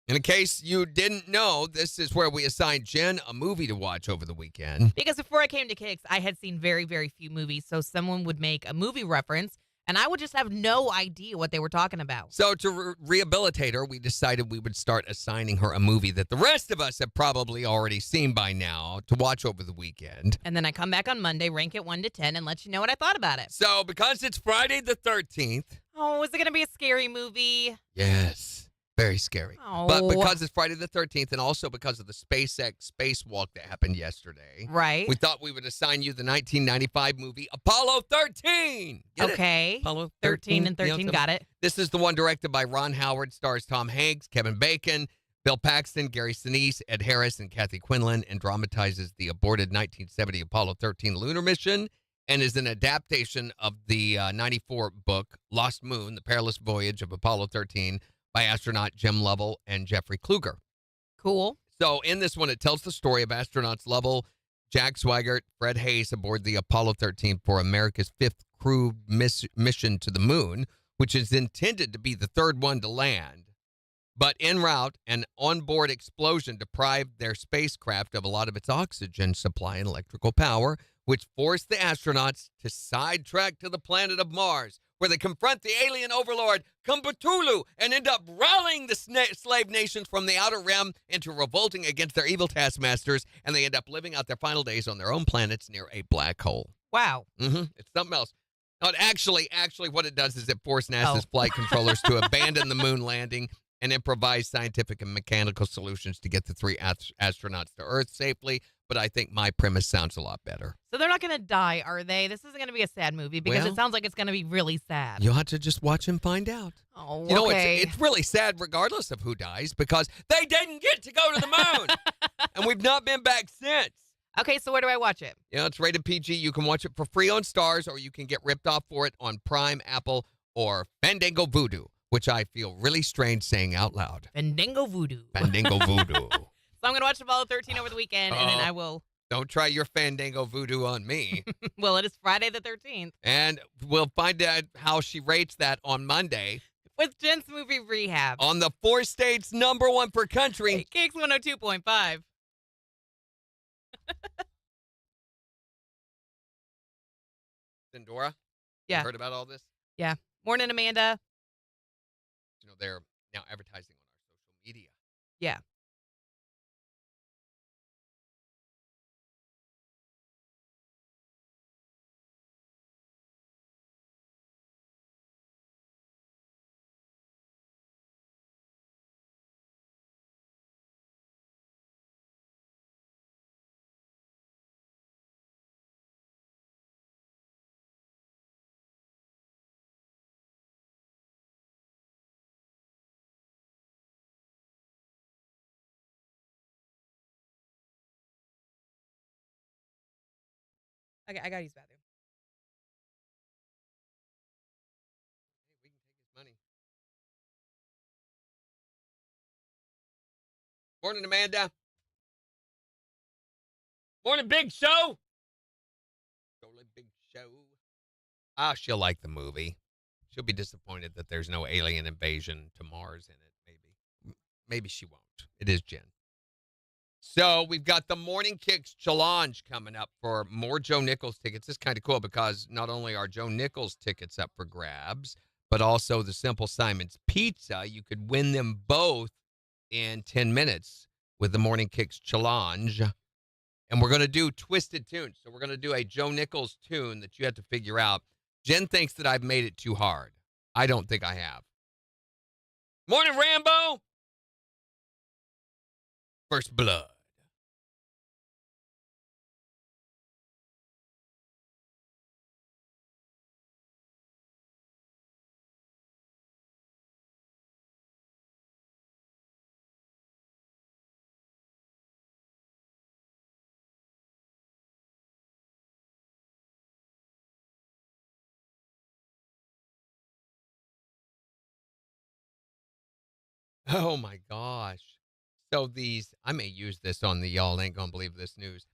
Speaker 2: In case you didn't know, this is where we assigned Jen a movie to watch over the weekend.
Speaker 1: Because before I came to KIX, I had seen very, very few movies. So someone would make a movie reference, and I would just have no idea what they were talking about.
Speaker 2: So to rehabilitate her, we decided we would start assigning her a movie that the rest of us have probably already seen by now to watch over the weekend.
Speaker 1: And then I come back on Monday, rank it 1 to 10, and let you know what I thought about it.
Speaker 2: So because it's Friday the 13th.
Speaker 1: Oh, is it going to be a scary movie?
Speaker 2: Yes. Very scary.
Speaker 1: Oh.
Speaker 2: But because it's Friday the 13th and also because of the SpaceX spacewalk that happened yesterday,
Speaker 1: right?
Speaker 2: We thought we would assign you the 1995 movie Apollo 13. Get
Speaker 1: okay.
Speaker 2: It? Apollo
Speaker 1: 13 and 13, got it.
Speaker 2: This is the one directed by Ron Howard, stars Tom Hanks, Kevin Bacon, Bill Paxton, Gary Sinise, Ed Harris, and Kathy Quinlan, and dramatizes the aborted 1970 Apollo 13 lunar mission and is an adaptation of the 94 book Lost Moon, The Perilous Voyage of Apollo 13, by astronaut Jim Lovell and Jeffrey Kluger.
Speaker 1: Cool.
Speaker 2: So in this one, it tells the story of astronauts Lovell, Jack Swigert, Fred Hayes aboard the Apollo 13 for America's 5th crewed mission to the moon, which is intended to be the 3rd one to land. But en route, an onboard explosion deprived their spacecraft of a lot of its oxygen supply and electrical power, which forced the astronauts to sidetrack to the planet of Mars, where they confront the alien overlord, Kumbutulu, and end up rallying the slave nations from the outer rim into revolting against their evil taskmasters, and they end up living out their final days on their own planets near a black hole.
Speaker 1: Wow.
Speaker 2: It's something else. No, actually, what it does is it forced NASA's flight controllers to abandon the moon landing and improvise scientific and mechanical solutions to get the 3 astronauts to Earth safely. But I think my premise sounds a lot better.
Speaker 1: So they're not going to die, are they? This isn't going to be a sad movie because it sounds like it's going to be really sad.
Speaker 2: You'll have to just watch and find out.
Speaker 1: Oh,
Speaker 2: okay. It's really sad regardless of who dies because they didn't get to go to the moon. And we've not been back since.
Speaker 1: Okay, so where do I watch it?
Speaker 2: It's rated PG. You can watch it for free on Stars, or you can get ripped off for it on Prime, Apple, or Fandango Voodoo, which I feel really strange saying out loud.
Speaker 1: Fandango Voodoo.
Speaker 2: Fandango Voodoo.
Speaker 1: So I'm going to watch Apollo 13 over the weekend, and then I will
Speaker 2: Don't try your Fandango voodoo on me.
Speaker 1: Well, it is Friday the 13th
Speaker 2: And we'll find out how she rates that on Monday
Speaker 1: with Jen's Movie Rehab.
Speaker 2: on the 4 states #1 per country.
Speaker 1: Hey, KIX 102.5.
Speaker 2: Sindora,
Speaker 1: Yeah.
Speaker 2: you heard about all this?
Speaker 1: Yeah. Morning, Amanda.
Speaker 2: You know, they're now advertising on our social media.
Speaker 1: Yeah. Okay, I gotta use the bathroom.
Speaker 2: Hey, we can take his money. Morning, Amanda. Morning, Big Show. Totally Big Show. Ah, she'll like the movie. She'll be disappointed that there's no alien invasion to Mars in it, maybe. Maybe she won't. It is Jen. So we've got the Morning KIX Challenge coming up for more Joe Nichols tickets. It's kind of cool because not only are Joe Nichols tickets up for grabs, but also the Simple Simon's Pizza. You could win them both in 10 minutes with the Morning KIX Challenge. And we're going to do twisted tunes. So we're going to do a Joe Nichols tune that you have to figure out. Jen thinks that I've made it too hard. I don't think I have. Morning, Rambo. First Blood. Oh my gosh. So I may use this on the y'all ain't gonna believe this news.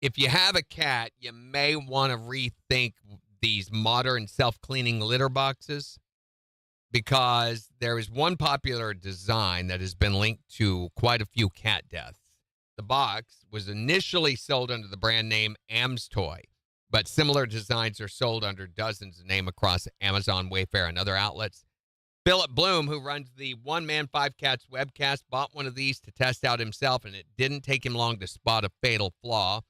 Speaker 2: If you have a cat, you may want to rethink these modern self-cleaning litter boxes because there is one popular design that has been linked to quite a few cat deaths. The box was initially sold under the brand name Am's Toy, but similar designs are sold under dozens of names across Amazon, Wayfair, and other outlets. Philip Bloom, who runs the One Man, Five Cats webcast, bought one of these to test out himself, and it didn't take him long to spot a fatal flaw.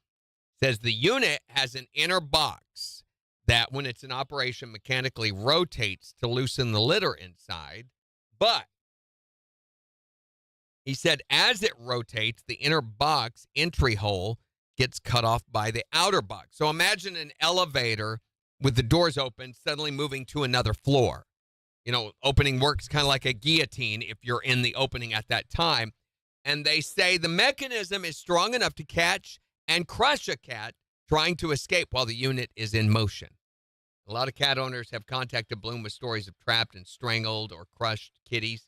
Speaker 2: Says the unit has an inner box that, when it's in operation, mechanically rotates to loosen the litter inside. But he said as it rotates, the inner box entry hole gets cut off by the outer box. So imagine an elevator with the doors open, suddenly moving to another floor. You know, opening works kind of like a guillotine if you're in the opening at that time. And they say the mechanism is strong enough to catch and crush a cat trying to escape while the unit is in motion. A lot of cat owners have contacted Bloom with stories of trapped and strangled or crushed kitties.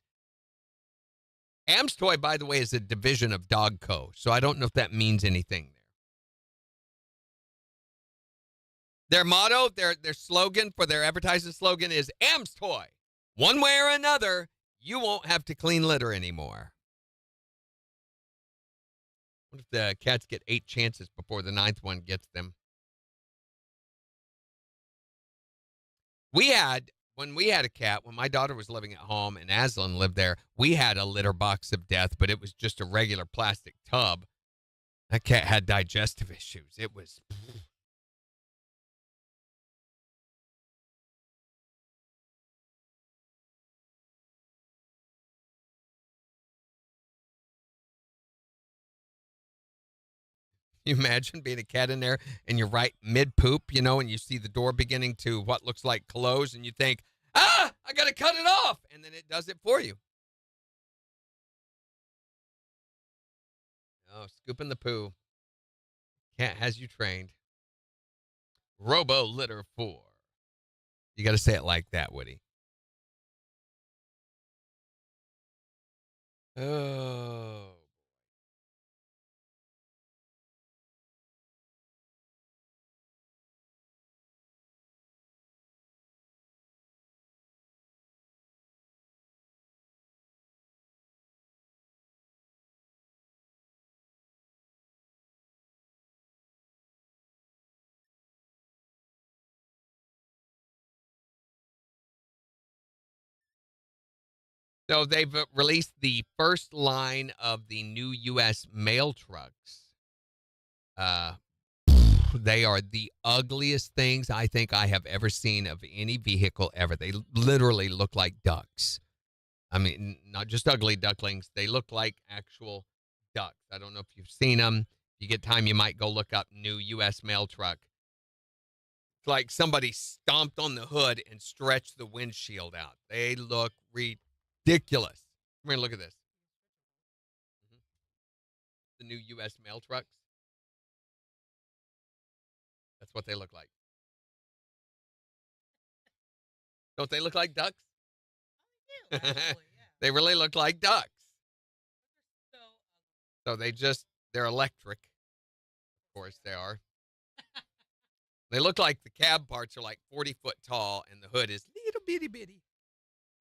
Speaker 2: Am's Toy, by the way, is a division of Dogco, so I don't know if that means anything there. Their motto, their slogan for their advertising slogan is Am's Toy. One way or another, you won't have to clean litter anymore. What if the cats get 8 chances before the 9th one gets them? When we had a cat, when my daughter was living at home and Aslan lived there, we had a litter box of death, but it was just a regular plastic tub. That cat had digestive issues. It was... You imagine being a cat in there and you're right mid-poop, you know, and you see the door beginning to what looks like close, and you think, I got to cut it off. And then it does it for you. Oh, scooping the poo. Cat has you trained. Robo Litter 4. You got to say it like that, Woody. Oh. So they've released the first line of the new U.S. mail trucks. They are the ugliest things I think I have ever seen of any vehicle ever. They literally look like ducks. I mean, not just ugly ducklings. They look like actual ducks. I don't know if you've seen them. If you get time, you might go look up new U.S. mail truck. It's like somebody stomped on the hood and stretched the windshield out. They look ridiculous. Come here and look at this. The new U.S. mail trucks. That's what they look like. Don't they look like ducks?
Speaker 1: Actually, yeah.
Speaker 2: They really look like ducks. So they're electric. Of course they are. They look like the cab parts are like 40 foot tall and the hood is little bitty bitty.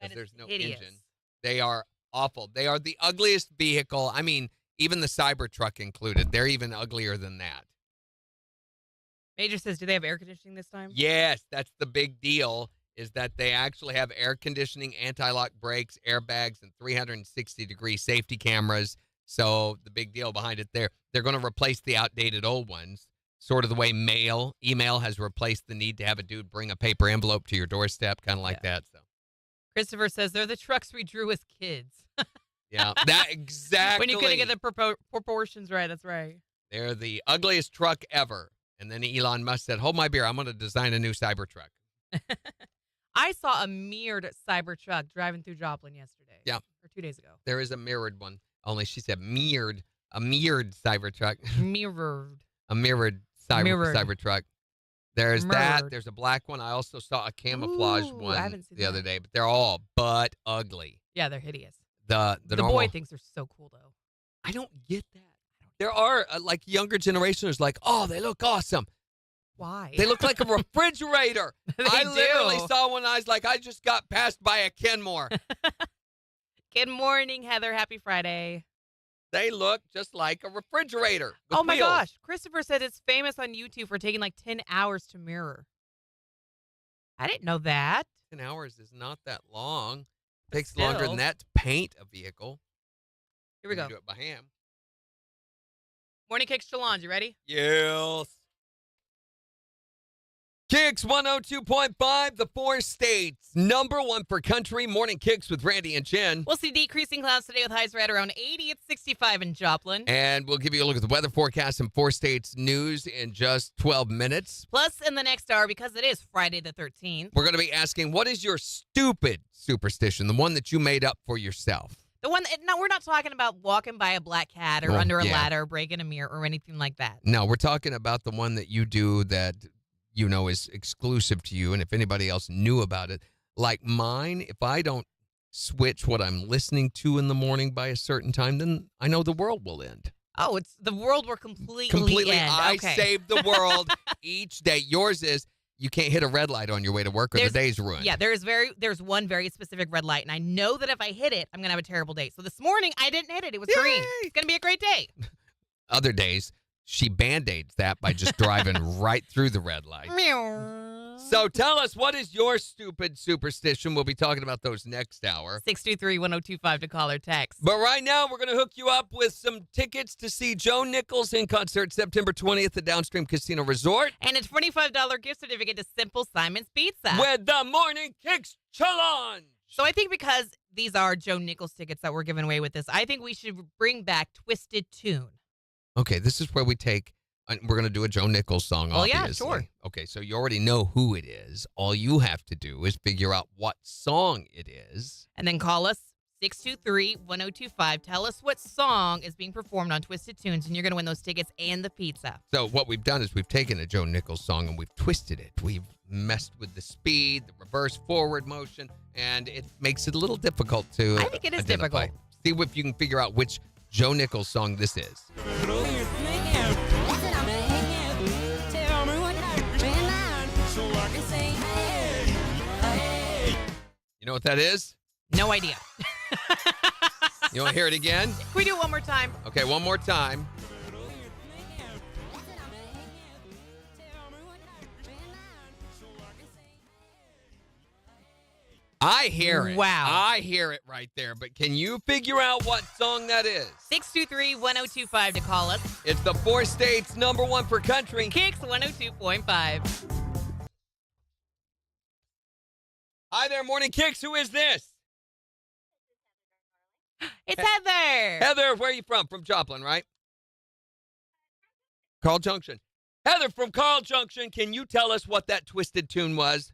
Speaker 2: Because there's no engine. They are awful. They are the ugliest vehicle. I mean, even the Cybertruck included. They're even uglier than that.
Speaker 1: Major says, do they have air conditioning this time?
Speaker 2: Yes, that's the big deal, is that they actually have air conditioning, anti-lock brakes, airbags, and 360-degree safety cameras. So the big deal behind it there, they're going to replace the outdated old ones, sort of the way email has replaced the need to have a dude bring a paper envelope to your doorstep, kind of like that. So
Speaker 1: Christopher says, they're the trucks we drew as kids.
Speaker 2: Yeah, that exactly.
Speaker 1: When you couldn't get the proportions right, that's right.
Speaker 2: They're the ugliest truck ever. And then Elon Musk said, hold my beer, I'm going to design a new Cybertruck.
Speaker 1: I saw a mirrored Cybertruck driving through Joplin yesterday.
Speaker 2: Yeah.
Speaker 1: Or 2 days ago.
Speaker 2: There is a mirrored one. Only she said mirrored. A mirrored Cybertruck.
Speaker 1: Mirrored.
Speaker 2: A mirrored Cybertruck. There's that. There's a black one. I also saw a camouflage one
Speaker 1: I haven't seen
Speaker 2: the other day, but they're all but ugly.
Speaker 1: Yeah, they're hideous.
Speaker 2: The
Speaker 1: normal, boy thinks they're so cool, though.
Speaker 2: I don't get that. There are, like, younger generations like, oh, they look awesome.
Speaker 1: Why?
Speaker 2: They look like a refrigerator. I
Speaker 1: do.
Speaker 2: literally saw one. I was like, I just got passed by a Kenmore.
Speaker 1: Good morning, Heather. Happy Friday.
Speaker 2: They look just like a refrigerator.
Speaker 1: Oh, my
Speaker 2: wheels.
Speaker 1: gosh. Christopher said it's famous on YouTube for taking like 10 hours to mirror. I didn't know that.
Speaker 2: 10 hours is not that long. It takes
Speaker 1: Still.
Speaker 2: longer than that to paint a vehicle.
Speaker 1: Here we go.
Speaker 2: You do it by hand.
Speaker 1: Morning KIX Challenge. You ready?
Speaker 2: Yes. KIX 102.5, the 4 states. Number 1 for country. Morning KIX with Randy and Jen.
Speaker 1: We'll see decreasing clouds today with highs right around 80. It's 65 in Joplin.
Speaker 2: And we'll give you a look at the weather forecast and 4 states news in just 12 minutes.
Speaker 1: Plus, in the next hour, because it is Friday the 13th.
Speaker 2: We're going to be asking, what is your stupid superstition? The one that you made up for yourself.
Speaker 1: The one, no, we're not talking about walking by a black cat or under a ladder, breaking a mirror, or anything like that.
Speaker 2: No, we're talking about the one that you do that, you know, is exclusive to you. And if anybody else knew about it, like mine, if I don't switch what I'm listening to in the morning by a certain time, then I know the world will end.
Speaker 1: Oh, it's the world will completely end.
Speaker 2: I save the world each day. Yours is, you can't hit a red light on your way to work or the day's ruined.
Speaker 1: Yeah, there's one very specific red light, and I know that if I hit it, I'm going to have a terrible day. So this morning, I didn't hit it. It was green. It's going to be a great day.
Speaker 2: Other days, she Band-Aids that by just driving right through the red light. So tell us, what is your stupid superstition? We'll be talking about those next hour.
Speaker 1: 623-1025 to call or text.
Speaker 2: But right now, we're going to hook you up with some tickets to see Joe Nichols in concert September 20th at Downstream Casino Resort.
Speaker 1: And a $25 gift certificate to Simple Simon's Pizza.
Speaker 2: With the Morning KIX Challenge.
Speaker 1: So I think because these are Joe Nichols tickets that we're giving away with this, I think we should bring back Twisted Tune.
Speaker 2: Okay, this is where we take, we're going to do a Joe Nichols song, obviously.
Speaker 1: Yeah, sure.
Speaker 2: Okay, so you already know who it is. All you have to do is figure out what song it is.
Speaker 1: And then call us, 623-1025. Tell us what song is being performed on Twisted Tunes, and you're going to win those tickets and the pizza.
Speaker 2: So what we've done is we've taken a Joe Nichols song and we've twisted it. We've messed with the speed, the reverse forward motion, and it makes it a little difficult to
Speaker 1: I think it is
Speaker 2: identify.
Speaker 1: difficult.
Speaker 2: See if you can figure out which Joe Nichols song this is. You know what that is?
Speaker 1: No idea.
Speaker 2: You want to hear it again?
Speaker 1: Can we do it one more time?
Speaker 2: Okay, one more time. I hear it.
Speaker 1: Wow.
Speaker 2: I hear it right there. But can you figure out what song that is?
Speaker 1: 623-1025 to call us.
Speaker 2: It's the 4 states #1 for country.
Speaker 1: KIX 102.5.
Speaker 2: Hi there, Morning Kicks. Who is this?
Speaker 1: It's Heather.
Speaker 2: Heather, where are you from? From Joplin, right? Carl Junction. Heather from Carl Junction, can you tell us what that twisted tune was?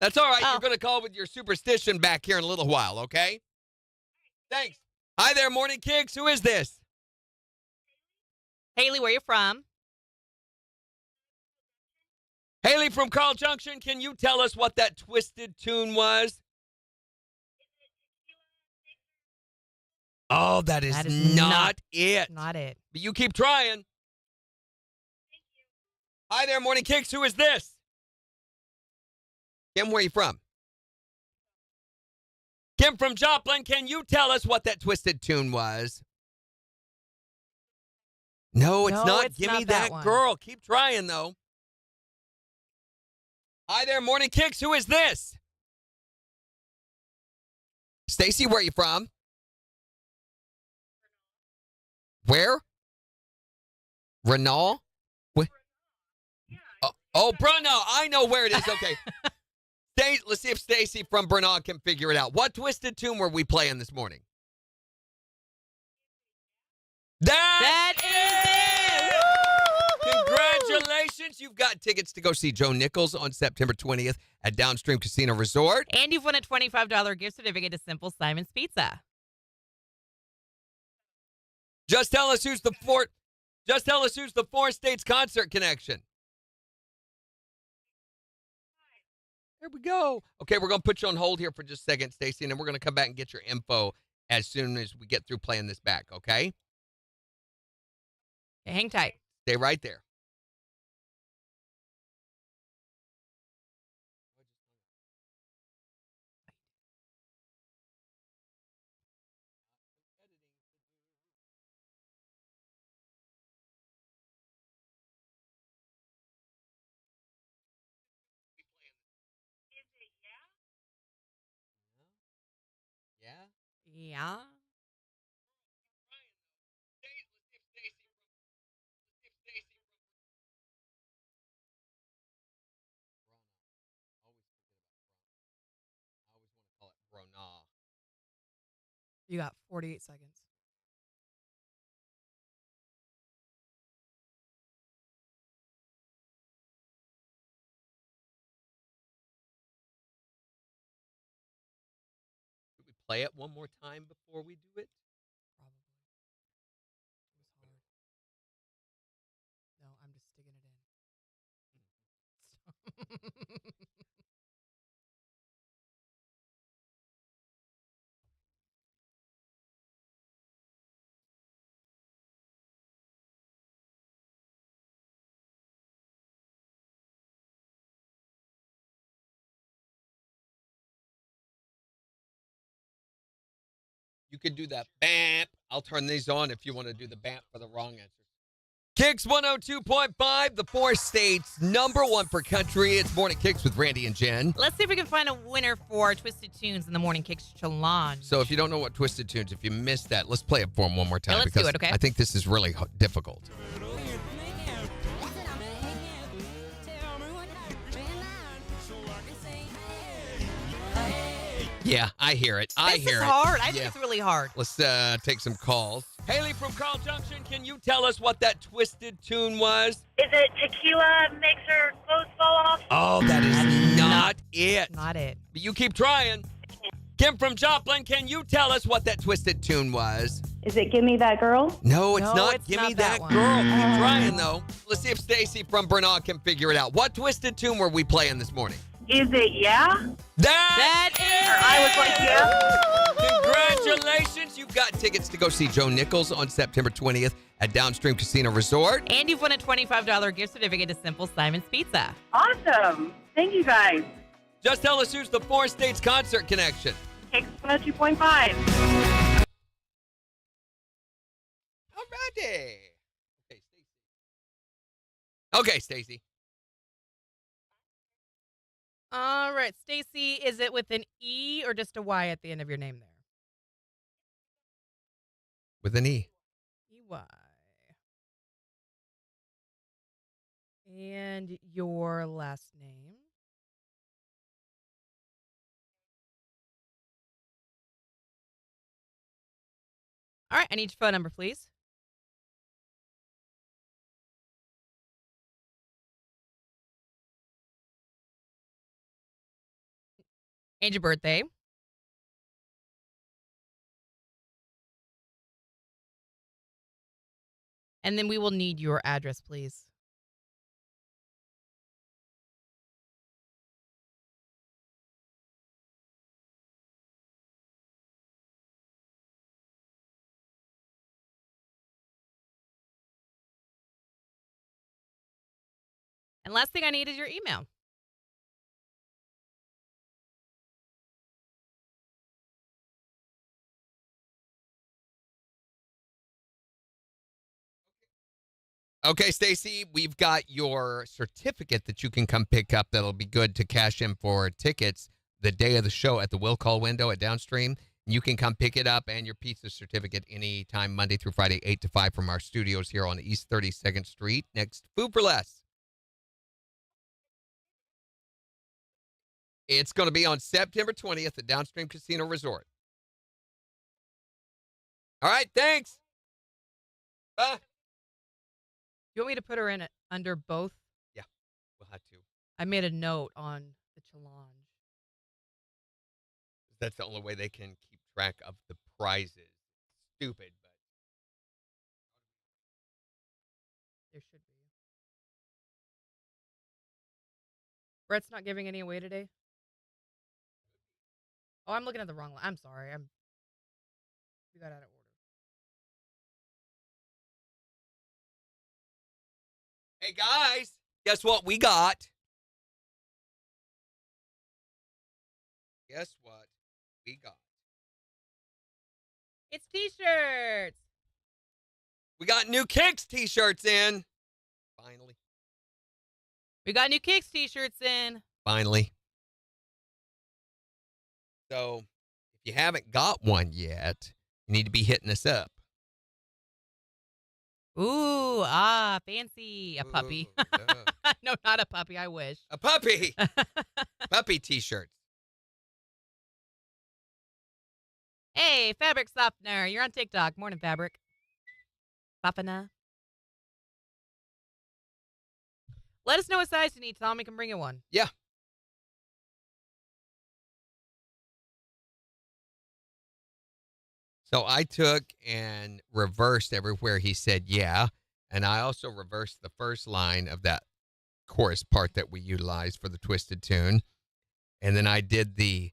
Speaker 2: That's all right.
Speaker 1: Oh.
Speaker 2: You're going to call with your superstition back here in a little while, okay? Thanks. Hi there, Morning Kicks. Who is this?
Speaker 1: Haley, where you from?
Speaker 2: Haley from Carl Junction, can you tell us what that twisted tune was? Oh, that is not it.
Speaker 1: Not it.
Speaker 2: But you keep trying. Thank you. Hi there, Morning Kicks. Who is this? Kim, where are you from? Kim from Joplin, can you tell us what that twisted tune was? No, it's not.
Speaker 1: It's
Speaker 2: Give
Speaker 1: not
Speaker 2: me
Speaker 1: that
Speaker 2: that
Speaker 1: one.
Speaker 2: girl. Keep trying, though. Hi there, Morning Kicks. Who is this? Stacy, where are you from? Where? Renal? Oh, Bruno. I know where it is. Okay. Let's see if Stacy from Bernal can figure it out. What twisted tune were we playing this morning?
Speaker 1: That is it!
Speaker 2: Congratulations. You've got tickets to go see Joe Nichols on September 20th at Downstream Casino Resort.
Speaker 1: And you've won a $25 gift certificate to Simple Simon's Pizza.
Speaker 2: Just tell us who's the 4 states concert connection. There we go. Okay, we're going to put you on hold here for just a second, Stacy, and then we're going to come back and get your info as soon as we get through playing this back, okay?
Speaker 1: Okay, hang tight.
Speaker 2: Stay right there. Yeah?
Speaker 1: Yeah. You got 48 seconds.
Speaker 2: Should we play it one more time before we do it?
Speaker 1: Probably. It was hard. No, I'm just sticking it in.
Speaker 2: You could do that bamp. I'll turn these on if you want to do the bamp for the wrong answer. KIX 102.5, the 4 states #1 for country. It's Morning Kicks with Randy and Jen.
Speaker 1: Let's see if we can find a winner for Twisted Tunes in the Morning Kicks Challenge.
Speaker 2: So if you don't know what Twisted Tunes, if you missed that, let's play it for them one more time.
Speaker 1: Yeah, let's do
Speaker 2: because
Speaker 1: it, okay?
Speaker 2: I think this is really difficult. Yeah, I hear it. I
Speaker 1: this
Speaker 2: hear
Speaker 1: is
Speaker 2: it.
Speaker 1: hard. I think
Speaker 2: Yeah.
Speaker 1: it's really hard.
Speaker 2: Let's take some calls. Haley from Carl Junction, can you tell us what that twisted tune was?
Speaker 3: Is it tequila makes her clothes fall off?
Speaker 2: Oh, that is not it.
Speaker 1: Not it.
Speaker 2: But you keep trying. Kim from Joplin, can you tell us what that twisted tune was?
Speaker 3: Is it Give Me That Girl?
Speaker 2: No, it's
Speaker 1: No,
Speaker 2: not.
Speaker 1: it's
Speaker 2: Give
Speaker 1: not
Speaker 2: me
Speaker 1: that
Speaker 2: that
Speaker 1: one.
Speaker 2: girl. Keep trying, though. Let's see if Stacy from Bernal can figure it out. What twisted tune were we playing this morning?
Speaker 3: Is it Yeah?
Speaker 2: That
Speaker 3: I was like, yeah.
Speaker 2: Congratulations. You've got tickets to go see Joe Nichols on September 20th at Downstream Casino Resort.
Speaker 1: And you've won a $25 gift certificate to Simple Simon's Pizza.
Speaker 3: Awesome. Thank you guys.
Speaker 2: Just tell us who's the 4 states concert connection.
Speaker 3: KIX 102.5.
Speaker 2: Alrighty. Okay, Stacy. Okay, Stacy.
Speaker 1: All right, Stacy, is it with an E or just a Y at the end of your name there?
Speaker 2: With an E.
Speaker 1: EY. And your last name? All right, I need your phone number, please. And your birthday. And then we will need your address, please. And last thing I need is your email.
Speaker 2: Okay, Stacy, we've got your certificate that you can come pick up that'll be good to cash in for tickets the day of the show at the will call window at Downstream. You can come pick it up and your pizza certificate anytime Monday through Friday, 8 to 5 from our studios here on East 32nd Street next to Food for Less. It's going to be on September 20th at Downstream Casino Resort. All right, thanks. Bye.
Speaker 1: You want me to put her in it under both?
Speaker 2: Yeah, we'll have to.
Speaker 1: I made a note on the challenge.
Speaker 2: That's the only way they can keep track of the prizes. Stupid, but
Speaker 1: There should be. Brett's not giving any away today? Oh, I'm looking at the wrong line. I'm sorry. We got out of order.
Speaker 2: hey guys, guess what we got? Guess what we got?
Speaker 1: It's t-shirts.
Speaker 2: We got new KIX t-shirts in. Finally.
Speaker 1: We got new KIX t-shirts in.
Speaker 2: Finally. So, if you haven't got one yet, you need to be hitting us up.
Speaker 1: Ooh, fancy. A puppy.
Speaker 2: Ooh, yeah.
Speaker 1: No, not a puppy. I wish.
Speaker 2: A puppy. Puppy t-shirts.
Speaker 1: Hey, Fabric Softener. You're on TikTok. Morning, Fabric. Softener. Let us know what size you need, Tom. We can bring you one.
Speaker 2: Yeah. So I took and reversed everywhere he said yeah. And I also reversed the first line of that chorus part that we utilized for the twisted tune. And then I did the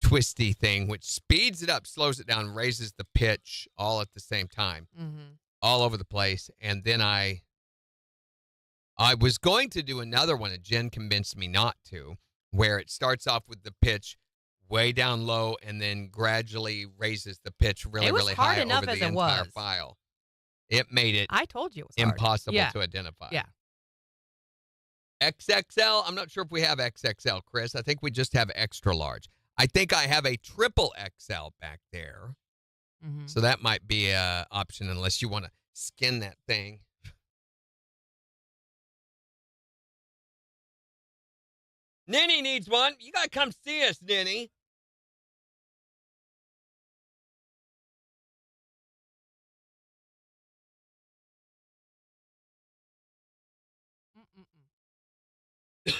Speaker 2: twisty thing, which speeds it up, slows it down, raises the pitch all at the same time, all over the place. And then I was going to do another one, and Jen convinced me not to, where it starts off with the pitch way down low and then gradually raises the pitch really, really high over the entire file. It made it
Speaker 1: I told you it was hard.
Speaker 2: impossible to identify.
Speaker 1: Yeah.
Speaker 2: XXL, I'm not sure if we have XXL, Chris. I think we just have extra large. I think I have a triple XL back there. So that might be an option unless you want to skin that thing. Ninny needs one. You got to come see us, Ninny. Mary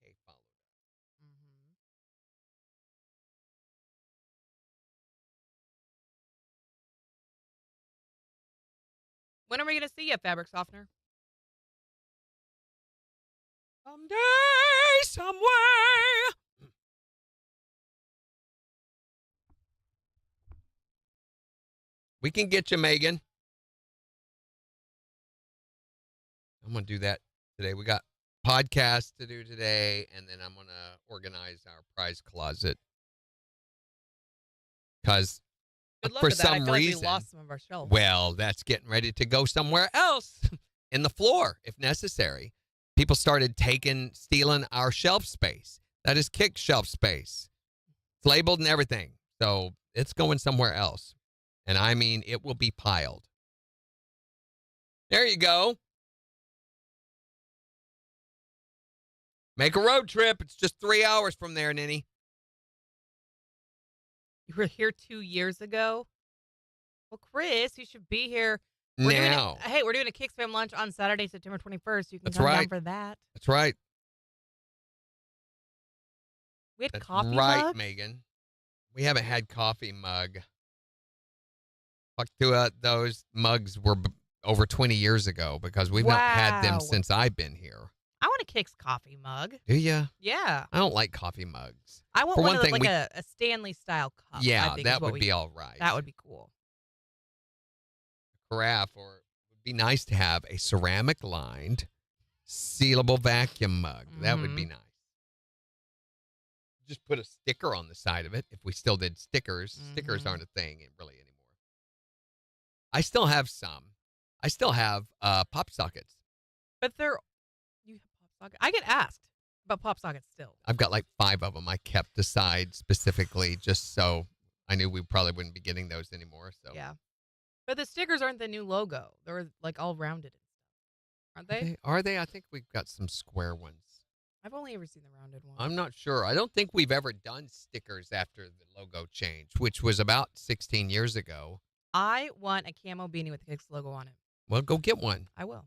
Speaker 2: Kay followed up.
Speaker 1: When are we going to see you, Fabric Softener?
Speaker 2: Someday, some way. We can get you, Megan. I'm going to do that today. We got podcasts to do today, and then I'm going to organize our prize closet. Because
Speaker 1: Good luck
Speaker 2: for
Speaker 1: with that. I
Speaker 2: some
Speaker 1: feel like we
Speaker 2: reason.
Speaker 1: lost some of our shelves.
Speaker 2: Well, that's getting ready to go somewhere else in the floor if necessary. People started stealing our shelf space. That is KIX shelf space. It's labeled and everything. So it's going somewhere else. And I mean, it will be piled. There you go. Make a road trip. It's just 3 hours from there, Ninny.
Speaker 1: You were here 2 years ago? Well, Chris, you should be here.
Speaker 2: Now.
Speaker 1: We're doing a KIX Fam lunch on Saturday, September 21st. You can
Speaker 2: That's
Speaker 1: come down
Speaker 2: right.
Speaker 1: for that.
Speaker 2: That's right.
Speaker 1: We had
Speaker 2: That's
Speaker 1: coffee
Speaker 2: right,
Speaker 1: mugs?
Speaker 2: Megan. We haven't had coffee mug. Fuck, those mugs were over 20 years ago because we've not had them
Speaker 1: Wow.
Speaker 2: since I've been here.
Speaker 1: I want a KIX coffee mug.
Speaker 2: Do you?
Speaker 1: Yeah.
Speaker 2: I don't like coffee mugs.
Speaker 1: I want
Speaker 2: For
Speaker 1: one
Speaker 2: one
Speaker 1: of
Speaker 2: thing,
Speaker 1: like a Stanley style cup.
Speaker 2: Yeah,
Speaker 1: I think
Speaker 2: that would be all right.
Speaker 1: That would be cool.
Speaker 2: Carafe, or it would be nice to have a ceramic lined, sealable vacuum mug. That would be nice. Just put a sticker on the side of it if we still did stickers. Stickers aren't a thing really anymore. I still have some. I still have pop sockets.
Speaker 1: But you have pop sockets. I get asked about pop sockets still.
Speaker 2: I've got like 5 of them I kept aside specifically just so I knew we probably wouldn't be getting those anymore. So
Speaker 1: Yeah. But the stickers aren't the new logo. They're like all rounded and stuff. Aren't they?
Speaker 2: Are they? I think we've got some square ones.
Speaker 1: I've only ever seen the rounded one.
Speaker 2: I'm not sure. I don't think we've ever done stickers after the logo change, which was about 16 years ago.
Speaker 1: I want a camo beanie with the KIX logo on it.
Speaker 2: Well, go get one.
Speaker 1: I will.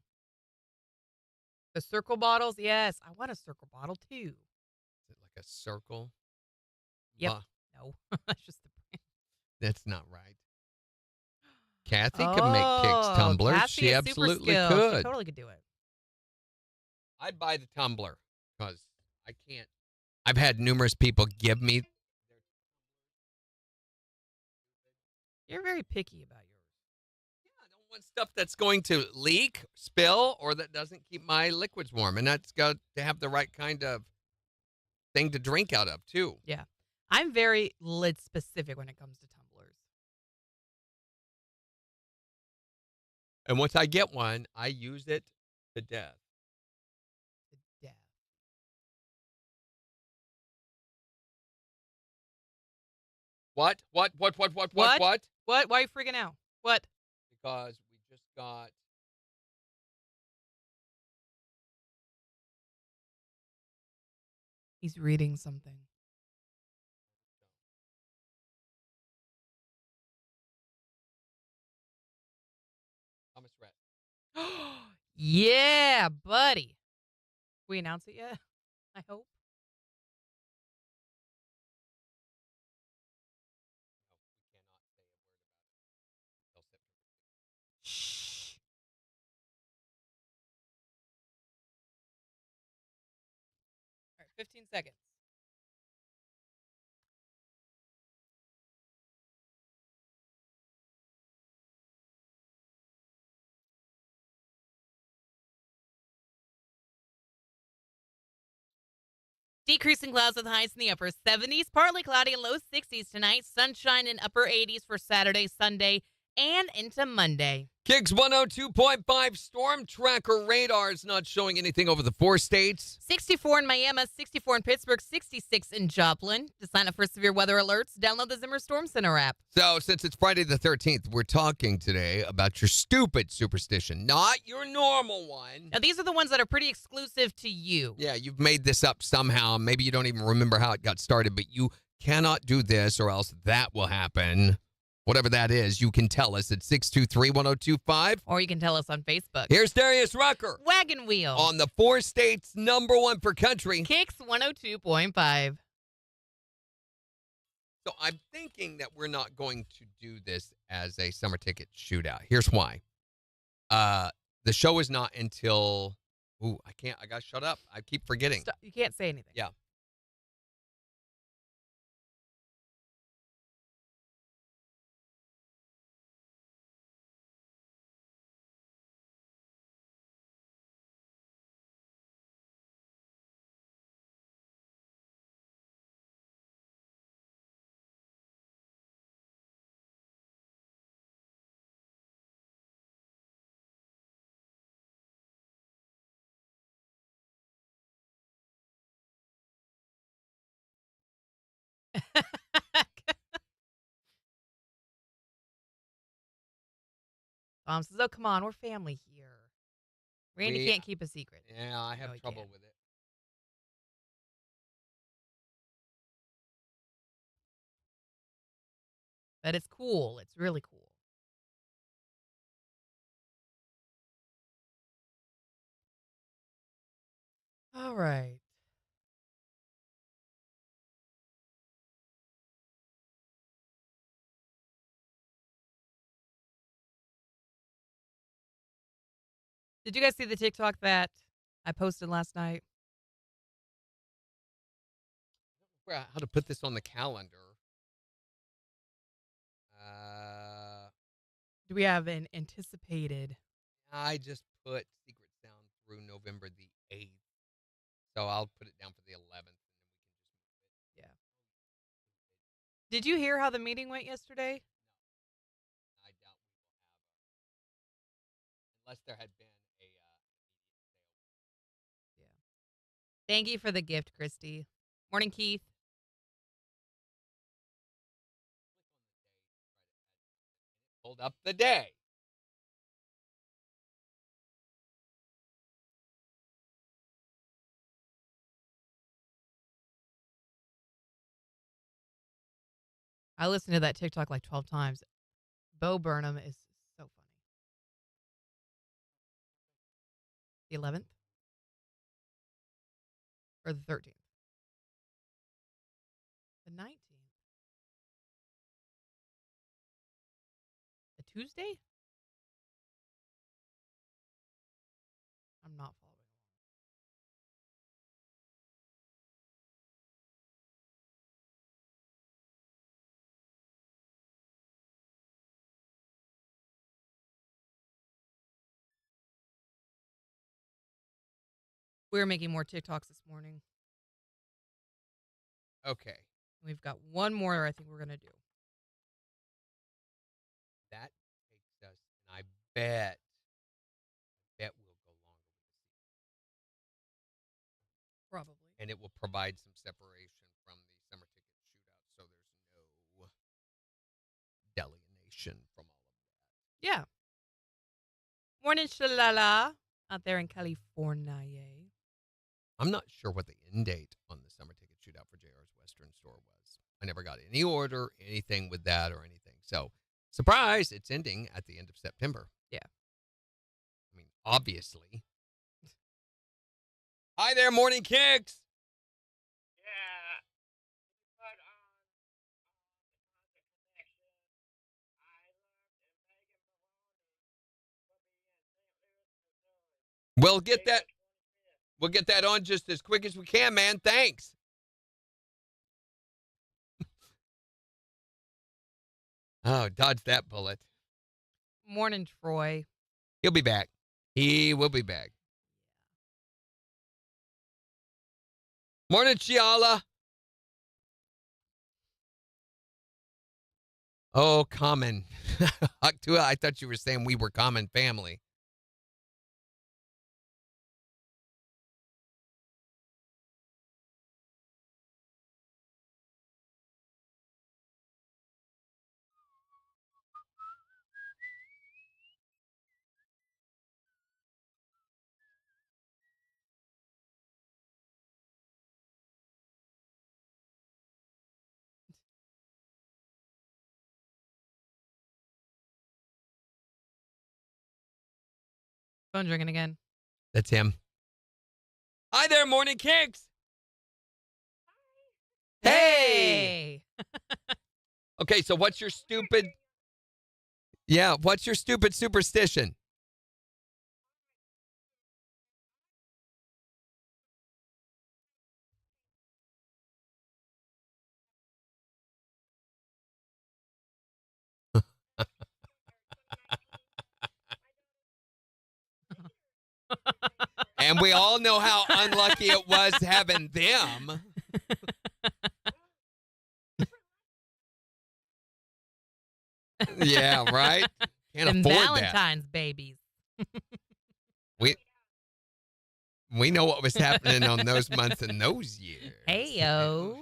Speaker 1: The circle bottles, yes. I want a circle bottle too.
Speaker 2: Is it like a circle?
Speaker 1: Yep. No, that's just the brand.
Speaker 2: That's not right. Kathy could make KIX tumblers.
Speaker 1: Cassie
Speaker 2: She
Speaker 1: is
Speaker 2: absolutely
Speaker 1: super skilled. She
Speaker 2: could.
Speaker 1: totally could do it.
Speaker 2: I'd buy the tumbler because I can't. I've had numerous people give me.
Speaker 1: You're very picky about yours.
Speaker 2: Yeah, I don't want stuff that's going to leak, spill, or that doesn't keep my liquids warm. And that's got to have the right kind of thing to drink out of, too.
Speaker 1: Yeah. I'm very lid specific when it comes to tumblers.
Speaker 2: And once I get one, I use it to death.
Speaker 1: Yeah.
Speaker 2: What?
Speaker 1: What? Why are you freaking out? What?
Speaker 2: Because we just got.
Speaker 1: He's reading something.
Speaker 2: Thomas Rhett.
Speaker 1: Yeah, buddy. We announce it yet? I hope. Shh. All right, 15 seconds. Decreasing clouds with highs in the upper 70s, partly cloudy and low 60s tonight. Sunshine in upper 80s for Saturday, Sunday, and into Monday.
Speaker 2: KIX 102.5 storm tracker radar is not showing anything over the 4 states.
Speaker 1: 64 in Miami, 64 in Pittsburgh, 66 in Joplin. To sign up for severe weather alerts, download the Zimmer Storm Center app.
Speaker 2: So, since it's Friday the 13th, we're talking today about your stupid superstition, not your normal one.
Speaker 1: Now, these are the ones that are pretty exclusive to you.
Speaker 2: Yeah, you've made this up somehow. Maybe you don't even remember how it got started, but you cannot do this or else that will happen. Whatever that is, you can tell us at 623-1025.
Speaker 1: Or you can tell us on Facebook.
Speaker 2: Here's Darius Rucker
Speaker 1: Wagon Wheel.
Speaker 2: on the 4 states #1 for country.
Speaker 1: KIX 102.5.
Speaker 2: So I'm thinking that we're not going to do this as a summer ticket shootout. Here's why. The show is not until... Ooh, I got to shut up. I keep forgetting.
Speaker 1: Stop. You can't say anything.
Speaker 2: Yeah.
Speaker 1: Tom says, "Oh, come on, we're family here. Randy can't keep a secret."
Speaker 2: Yeah, I have
Speaker 1: No, he
Speaker 2: trouble
Speaker 1: can't.
Speaker 2: with it.
Speaker 1: But it's cool. It's really cool. All right. Did you guys see the TikTok that I posted last night?
Speaker 2: How to put this on the calendar? Uh,
Speaker 1: Do we have an anticipated?
Speaker 2: I just put Secrets down through November the 8th. So I'll put it down for the 11th.
Speaker 1: Yeah. Did you hear how the meeting went yesterday?
Speaker 2: I doubt we will have unless there had been a
Speaker 1: Yeah. Thank you for the gift, Christy. Morning, Keith.
Speaker 2: hold up the day.
Speaker 1: I listened to that TikTok like 12 times. Bo Burnham is so funny. The 11th or the 13th? The 19th. A Tuesday? I'm not following along. We're making more TikToks this morning.
Speaker 2: Okay.
Speaker 1: We've got one more I think we're going to do.
Speaker 2: That takes us, and I bet we'll go longer with the season.
Speaker 1: Probably.
Speaker 2: And it will provide some separation from the summer ticket shootout, so there's no delineation from all of that.
Speaker 1: Yeah. Morning, Shalala, out there in California.
Speaker 2: I'm not sure what the end date on the summer ticket shootout for JR's Western store was. I never got any order, anything with that or anything. So, surprise, it's ending at the end of September.
Speaker 1: Yeah.
Speaker 2: I mean, obviously. Hi there, Morning KIX.
Speaker 3: Yeah. Put on the connection. I learned and Megan Maloney will be in St. Louis, Missouri.
Speaker 2: We'll get that. We'll get that on just as quick as we can, man. Thanks. Oh, dodge that bullet.
Speaker 1: Morning, Troy.
Speaker 2: He'll be back. He will be back. Morning, Chiala. Oh, common. Aktua, I thought you were saying we were common family.
Speaker 1: Phone's ringing again.
Speaker 2: That's him. Hi there, Morning KIX. Hey. Okay, so what's your stupid... Yeah, what's your stupid superstition? And we all know how unlucky it was having them. Yeah, right? Can't
Speaker 1: Them
Speaker 2: afford
Speaker 1: Valentine's babies.
Speaker 2: We know what was happening on those months and those years.
Speaker 1: Hey-yo.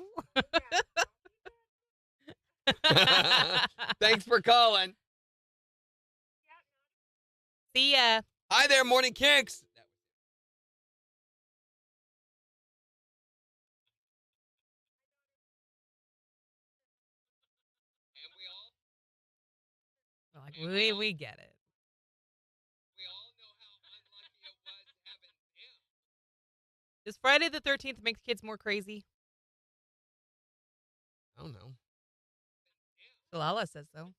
Speaker 2: Thanks for calling.
Speaker 1: See ya.
Speaker 2: Hi there, Morning Kicks. And
Speaker 1: Like,
Speaker 2: And
Speaker 1: we get it.
Speaker 2: we all know how unlucky it was having him.
Speaker 1: Does Friday the 13th make kids more crazy?
Speaker 2: I don't know.
Speaker 1: Shalala says so.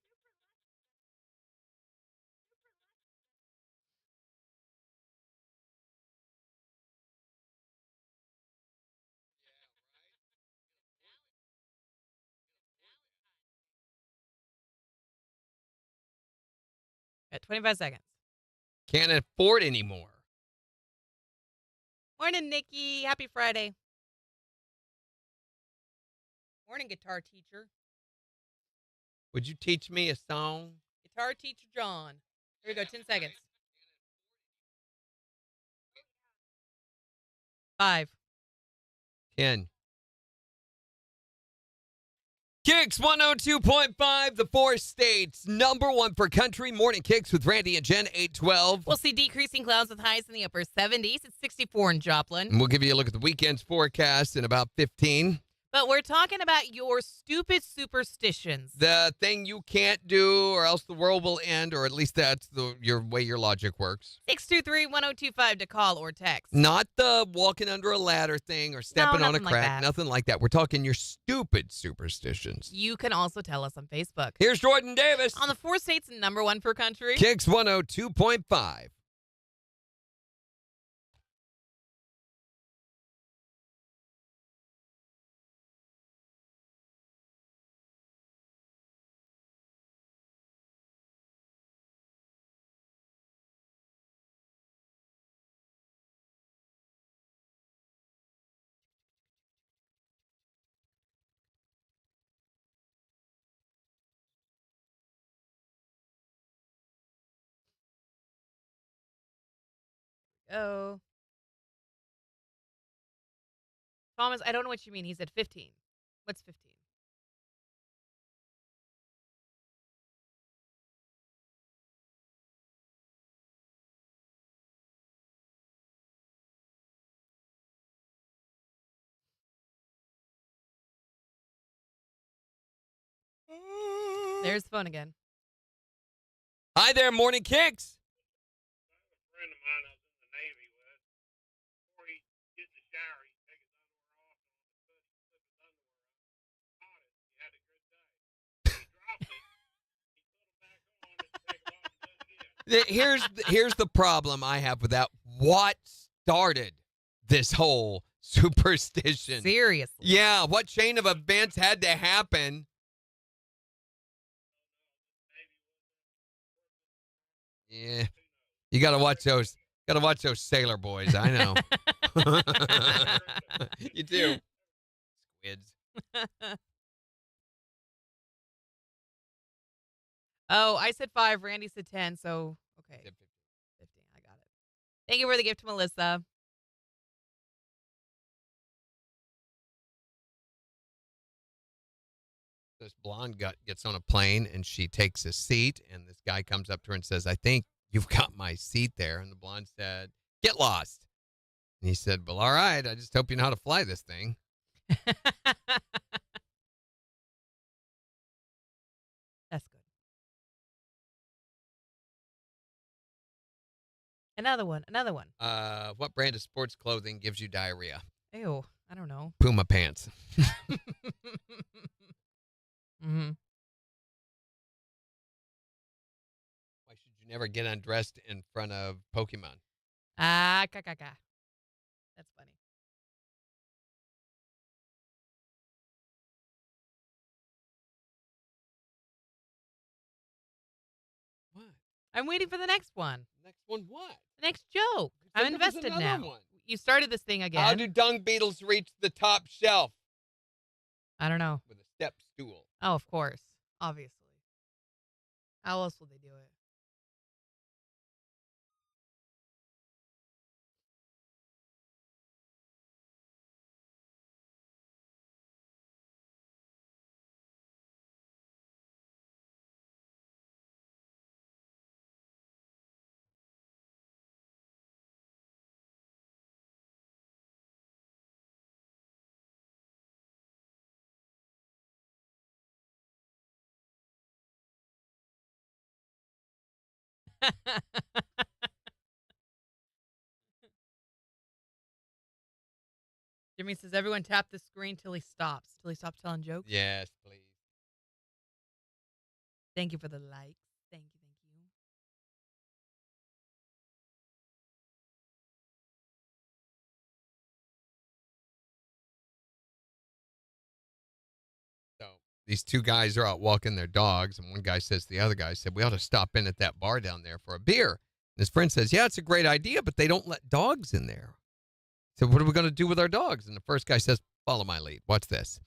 Speaker 1: At 25 seconds.
Speaker 2: Can't afford anymore.
Speaker 1: Morning, Nikki. Happy Friday. Morning, guitar teacher.
Speaker 2: Would you teach me a song?
Speaker 1: Guitar teacher John. Here we go. 10 seconds. 5.
Speaker 2: 10. Kicks 102.5, the 4 states. #1 for country. Morning Kicks with Randy and Jen, 812.
Speaker 1: We'll see decreasing clouds with highs in the upper 70s. It's 64 in Joplin.
Speaker 2: And we'll give you a look at the weekend's forecast in about 15.
Speaker 1: But we're talking about your stupid superstitions.
Speaker 2: The thing you can't do, or else the world will end, or at least that's your way your logic works.
Speaker 1: 623-1025 to call or text.
Speaker 2: Not the walking under a ladder thing or stepping on a
Speaker 1: nothing like
Speaker 2: crack.
Speaker 1: that.
Speaker 2: Nothing like that. We're talking your stupid superstitions.
Speaker 1: You can also tell us on Facebook.
Speaker 2: Here's Jordan Davis.
Speaker 1: On the 4 states, #1 for country.
Speaker 2: Kicks 102.5.
Speaker 1: Oh. Thomas, I don't know what you mean. He said 15. What's 15? There's the phone again.
Speaker 2: Hi there, Morning Kicks.
Speaker 3: A friend of mine I was in the Navy with, before he gets in the shower, he'd take his underwear off, and on the foot, he'd slip his underwear up. Caught it. He had a good day. He dropped it. He put them back on and take them off and do it again.
Speaker 2: Here's the problem I have with that. What started this whole superstition?
Speaker 1: Seriously.
Speaker 2: Yeah, what chain of events had to happen? Yeah, you got to watch those. Got to watch those sailor boys. I know. You do. Squids.
Speaker 1: Oh, I said 5. Randy said 10. So, okay. 15. I got it. Thank you for the gift to Melissa.
Speaker 2: This blonde gets on a plane and she takes a seat, and this guy comes up to her and says, "I think you've got my seat there." And the blonde said, "Get lost." And he said, "Well, all right. I just hope you know how to fly this thing."
Speaker 1: That's good. Another one.
Speaker 2: What brand of sports clothing gives you diarrhea?
Speaker 1: Ew. I don't know.
Speaker 2: Puma pants.
Speaker 1: Mm-hmm.
Speaker 2: Why should you never get undressed in front of Pokemon?
Speaker 1: That's funny.
Speaker 2: What?
Speaker 1: I'm waiting for the next one.
Speaker 2: Next one, what?
Speaker 1: The next joke.
Speaker 2: You
Speaker 1: I'm
Speaker 2: said there was
Speaker 1: invested
Speaker 2: another
Speaker 1: now.
Speaker 2: one.
Speaker 1: You started this thing again.
Speaker 2: How do dung beetles reach the top shelf?
Speaker 1: I don't know.
Speaker 2: With a step stool.
Speaker 1: Oh, of course. Obviously. How else will they do it? Jimmy says, everyone tap the screen till he stops telling jokes.
Speaker 2: Yes, please.
Speaker 1: Thank you for the likes. Thank you.
Speaker 2: So these two guys are out walking their dogs, and one guy says to the other guy, said, we ought to stop in at that bar down there for a beer. And his friend says, yeah, it's a great idea, but they don't let dogs in there. So what are we going to do with our dogs? And the first guy says, follow my lead. Watch this.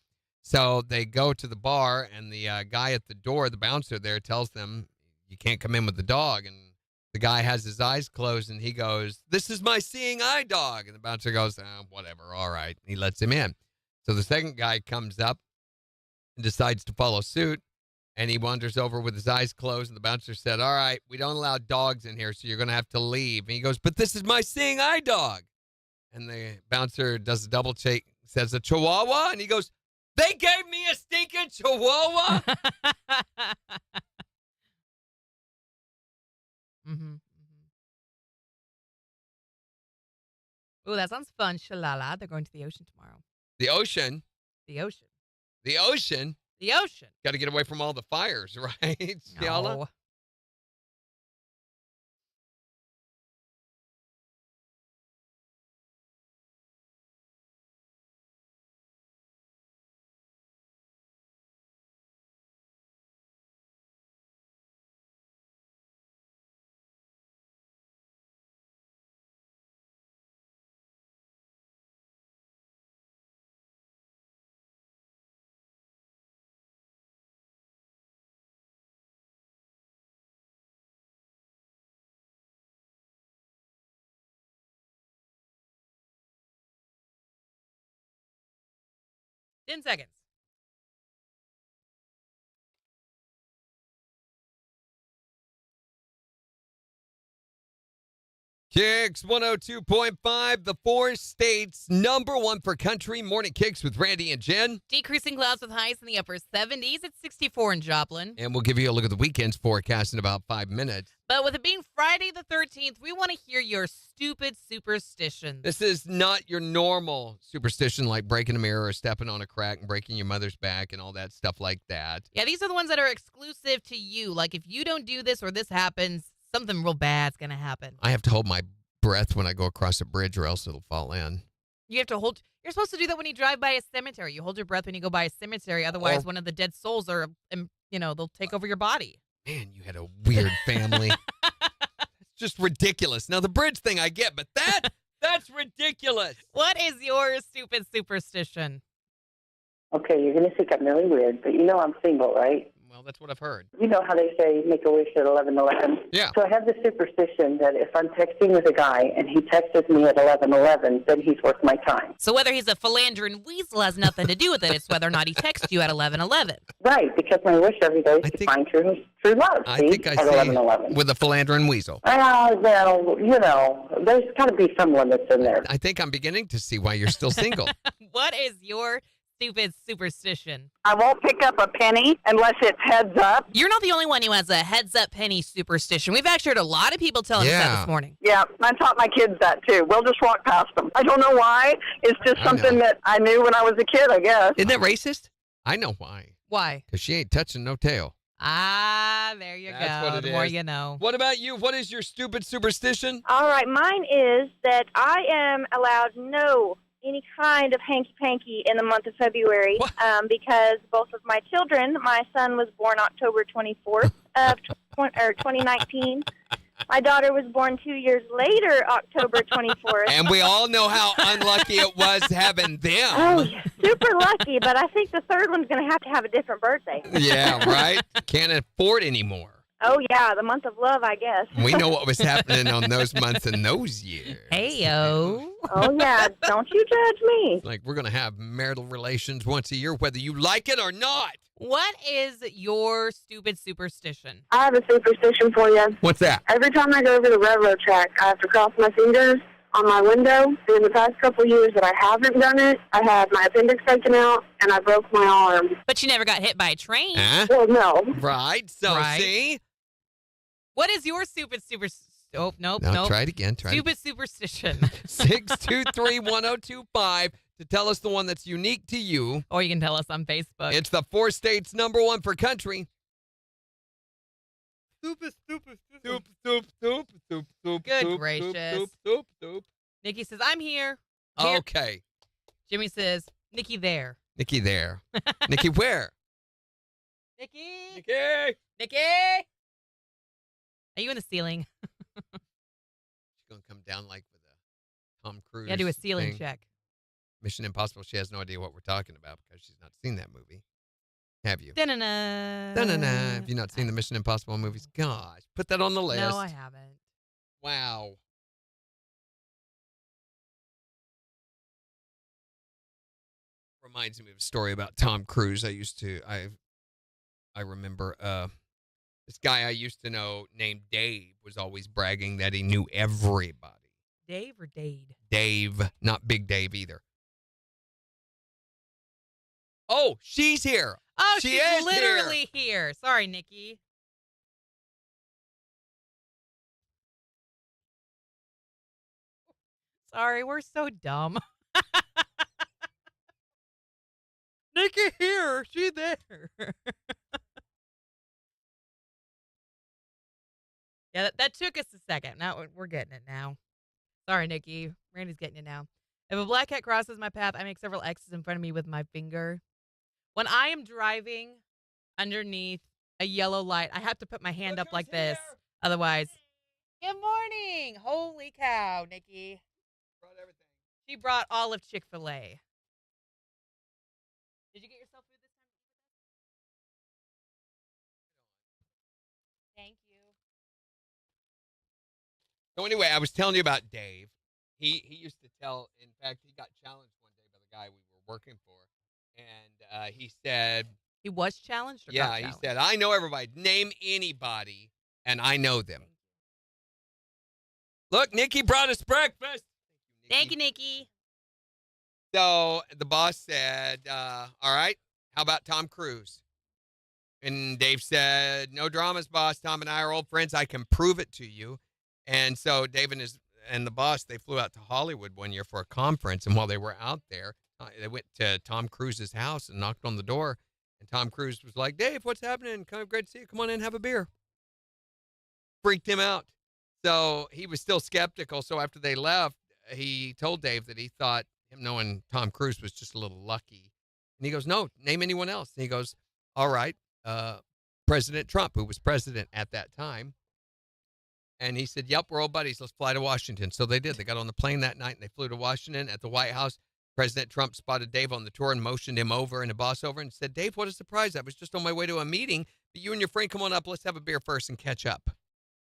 Speaker 2: So they go to the bar, and the guy at the door, the bouncer there, tells them, you can't come in with the dog. And the guy has his eyes closed, and he goes, this is my seeing eye dog. And the bouncer goes, whatever, all right. He lets him in. So the second guy comes up and decides to follow suit, and he wanders over with his eyes closed, and the bouncer said, all right, we don't allow dogs in here, so you're going to have to leave. And he goes, but this is my seeing eye dog. And the bouncer does a double take, says a chihuahua, and he goes, they gave me a stinking chihuahua?
Speaker 1: Ooh, that sounds fun. Shalala. They're going to the ocean tomorrow.
Speaker 2: The ocean?
Speaker 1: The ocean.
Speaker 2: The ocean?
Speaker 1: The ocean.
Speaker 2: Got to get away from all the fires, right, Shiala?
Speaker 1: No. In seconds.
Speaker 2: KIX 102.5, the 4 states, #1 for country. Morning KIX with Randy and Jen.
Speaker 1: Decreasing clouds with highs in the upper 70s. It's 64 in Joplin.
Speaker 2: And we'll give you a look at the weekend's forecast in about 5 minutes.
Speaker 1: But with it being Friday the 13th, we want to hear your stupid superstitions.
Speaker 2: This is not your normal superstition like breaking a mirror or stepping on a crack and breaking your mother's back and all that stuff like that.
Speaker 1: Yeah, these are the ones that are exclusive to you. Like if you don't do this or this happens, something real bad's going to happen.
Speaker 2: I have to hold my breath when I go across a bridge or else it'll fall in.
Speaker 1: You have to hold. You're supposed to do that when you drive by a cemetery. You hold your breath when you go by a cemetery. Otherwise, one of the dead souls are, they'll take over your body.
Speaker 2: Man, you had a weird family. It's just ridiculous. Now, the bridge thing I get, but that's ridiculous.
Speaker 1: What is your stupid superstition?
Speaker 4: Okay, you're going to think I'm really weird, but you know I'm single, right?
Speaker 2: Well, that's what I've heard.
Speaker 4: You know how they say make a wish at 11:11?
Speaker 2: Yeah.
Speaker 4: So I have the superstition that if I'm texting with a guy and he texts me at 11:11, then he's worth my time.
Speaker 1: So whether he's a philandering weasel has nothing to do with it. It's whether or not he texts you at 11:11.
Speaker 4: Right, because my wish every day is to find true love,
Speaker 2: I
Speaker 4: see,
Speaker 2: think I
Speaker 4: at
Speaker 2: see
Speaker 4: 11:11.
Speaker 2: with a philandering weasel.
Speaker 4: Well, there's got to be some limits in there.
Speaker 2: I think I'm beginning to see why you're still single.
Speaker 1: What is your stupid superstition?
Speaker 5: I won't pick up a penny unless it's heads up.
Speaker 1: You're not the only one who has a heads up penny superstition. We've actually heard a lot of people telling us that this morning.
Speaker 5: Yeah, I taught my kids that too. We'll just walk past them. I don't know why. It's just something that I knew when I was a kid, I guess.
Speaker 2: Isn't that racist? I know why.
Speaker 1: Why?
Speaker 2: Because she ain't touching no tail.
Speaker 1: Ah, there you
Speaker 2: That's
Speaker 1: go.
Speaker 2: what it
Speaker 1: The more
Speaker 2: is.
Speaker 1: you know.
Speaker 2: What about you? What is your stupid superstition?
Speaker 6: All right, mine is that I am allowed no any kind of hanky-panky in the month of February because both of my children, my son was born October 24th of 2019. My daughter was born 2 years later, October 24th.
Speaker 2: And we all know how unlucky it was having them.
Speaker 6: Oh, super lucky, but I think the third one's going to have a different birthday.
Speaker 2: Yeah, right? Can't afford anymore.
Speaker 6: Oh, yeah, the month of love, I guess.
Speaker 2: We know what was happening on those months and those years.
Speaker 1: Hey-yo.
Speaker 6: Oh, yeah, don't you judge me.
Speaker 2: Like, we're going to have marital relations once a year, whether you like it or not.
Speaker 1: What is your stupid superstition?
Speaker 7: I have a superstition for you.
Speaker 2: What's that?
Speaker 7: Every time I go over the railroad track, I have to cross my fingers on my window. And in the past couple of years that I haven't done it, I had my appendix taken out and I broke my arm.
Speaker 1: But you never got hit by a train.
Speaker 2: Huh?
Speaker 7: Well, no.
Speaker 2: Right. So,
Speaker 1: Right.
Speaker 2: see?
Speaker 1: What is your stupid super? Oh, nope.
Speaker 2: Try it again.
Speaker 1: Stupid superstition.
Speaker 2: 623-1025 to tell us the one that's unique to you.
Speaker 1: Or you can tell us on Facebook.
Speaker 2: It's the 4 states #1 for country. Stupid.
Speaker 1: Good gracious. Nikki says, I'm here.
Speaker 2: Okay.
Speaker 1: Jimmy says, Nikki there.
Speaker 2: Nikki there. Nikki where?
Speaker 1: Nikki.
Speaker 2: Nikki.
Speaker 1: Are you in the ceiling?
Speaker 2: She's going to come down like with a Tom Cruise.
Speaker 1: Yeah, do a ceiling
Speaker 2: thing.
Speaker 1: check.
Speaker 2: Mission Impossible. She has no idea what we're talking about because she's not seen that movie. Have you?
Speaker 1: Da-na-na.
Speaker 2: Da-na-na. Have you not seen the Mission Impossible movies? Gosh, put that on the list.
Speaker 1: No, I haven't.
Speaker 2: Wow. Reminds me of a story about Tom Cruise. I remember this guy I used to know named Dave was always bragging that he knew everybody.
Speaker 1: Dave or Dade?
Speaker 2: Dave, not Big Dave either. Oh, she's here.
Speaker 1: Oh,
Speaker 2: she
Speaker 1: she's
Speaker 2: is
Speaker 1: literally here. Sorry, Nikki. Sorry, we're so dumb. Nikki here. She there. Yeah, that took us a second. Now we're getting it now. Sorry, Nikki. Randy's getting it now. If a black cat crosses my path, I make several X's in front of me with my finger. When I am driving underneath a yellow light, I have to put my hand up like this. Otherwise, good morning. Holy cow, Nikki.
Speaker 2: Brought everything.
Speaker 1: She brought all of Chick-fil-A. Did you get yourself food this time? Thank you.
Speaker 2: So anyway, I was telling you about Dave. He used to tell, in fact, he got challenged one day by the guy we were working for. And he said...
Speaker 1: He was challenged or
Speaker 2: yeah,
Speaker 1: got
Speaker 2: he
Speaker 1: challenged?
Speaker 2: said, I know everybody. Name anybody, and I know them. Look, Nikki brought us breakfast.
Speaker 1: Thank you, Nikki.
Speaker 2: So the boss said, all right, how about Tom Cruise? And Dave said, no dramas, boss. Tom and I are old friends. I can prove it to you. And so Dave and the boss, they flew out to Hollywood one year for a conference. And while they were out there, they went to Tom Cruise's house and knocked on the door. And Tom Cruise was like, Dave, what's happening? Great to see you. Come on in, have a beer. Freaked him out. So he was still skeptical. So after they left, he told Dave that he thought him knowing Tom Cruise was just a little lucky. And he goes, no, name anyone else. And he goes, all right, President Trump, who was president at that time. And he said, yep, we're old buddies. Let's fly to Washington. So they did. They got on the plane that night and they flew to Washington. At the White House, President Trump spotted Dave on the tour and motioned him over and the boss over and said, Dave, what a surprise. I was just on my way to a meeting, but you and your friend come on up. Let's have a beer first and catch up.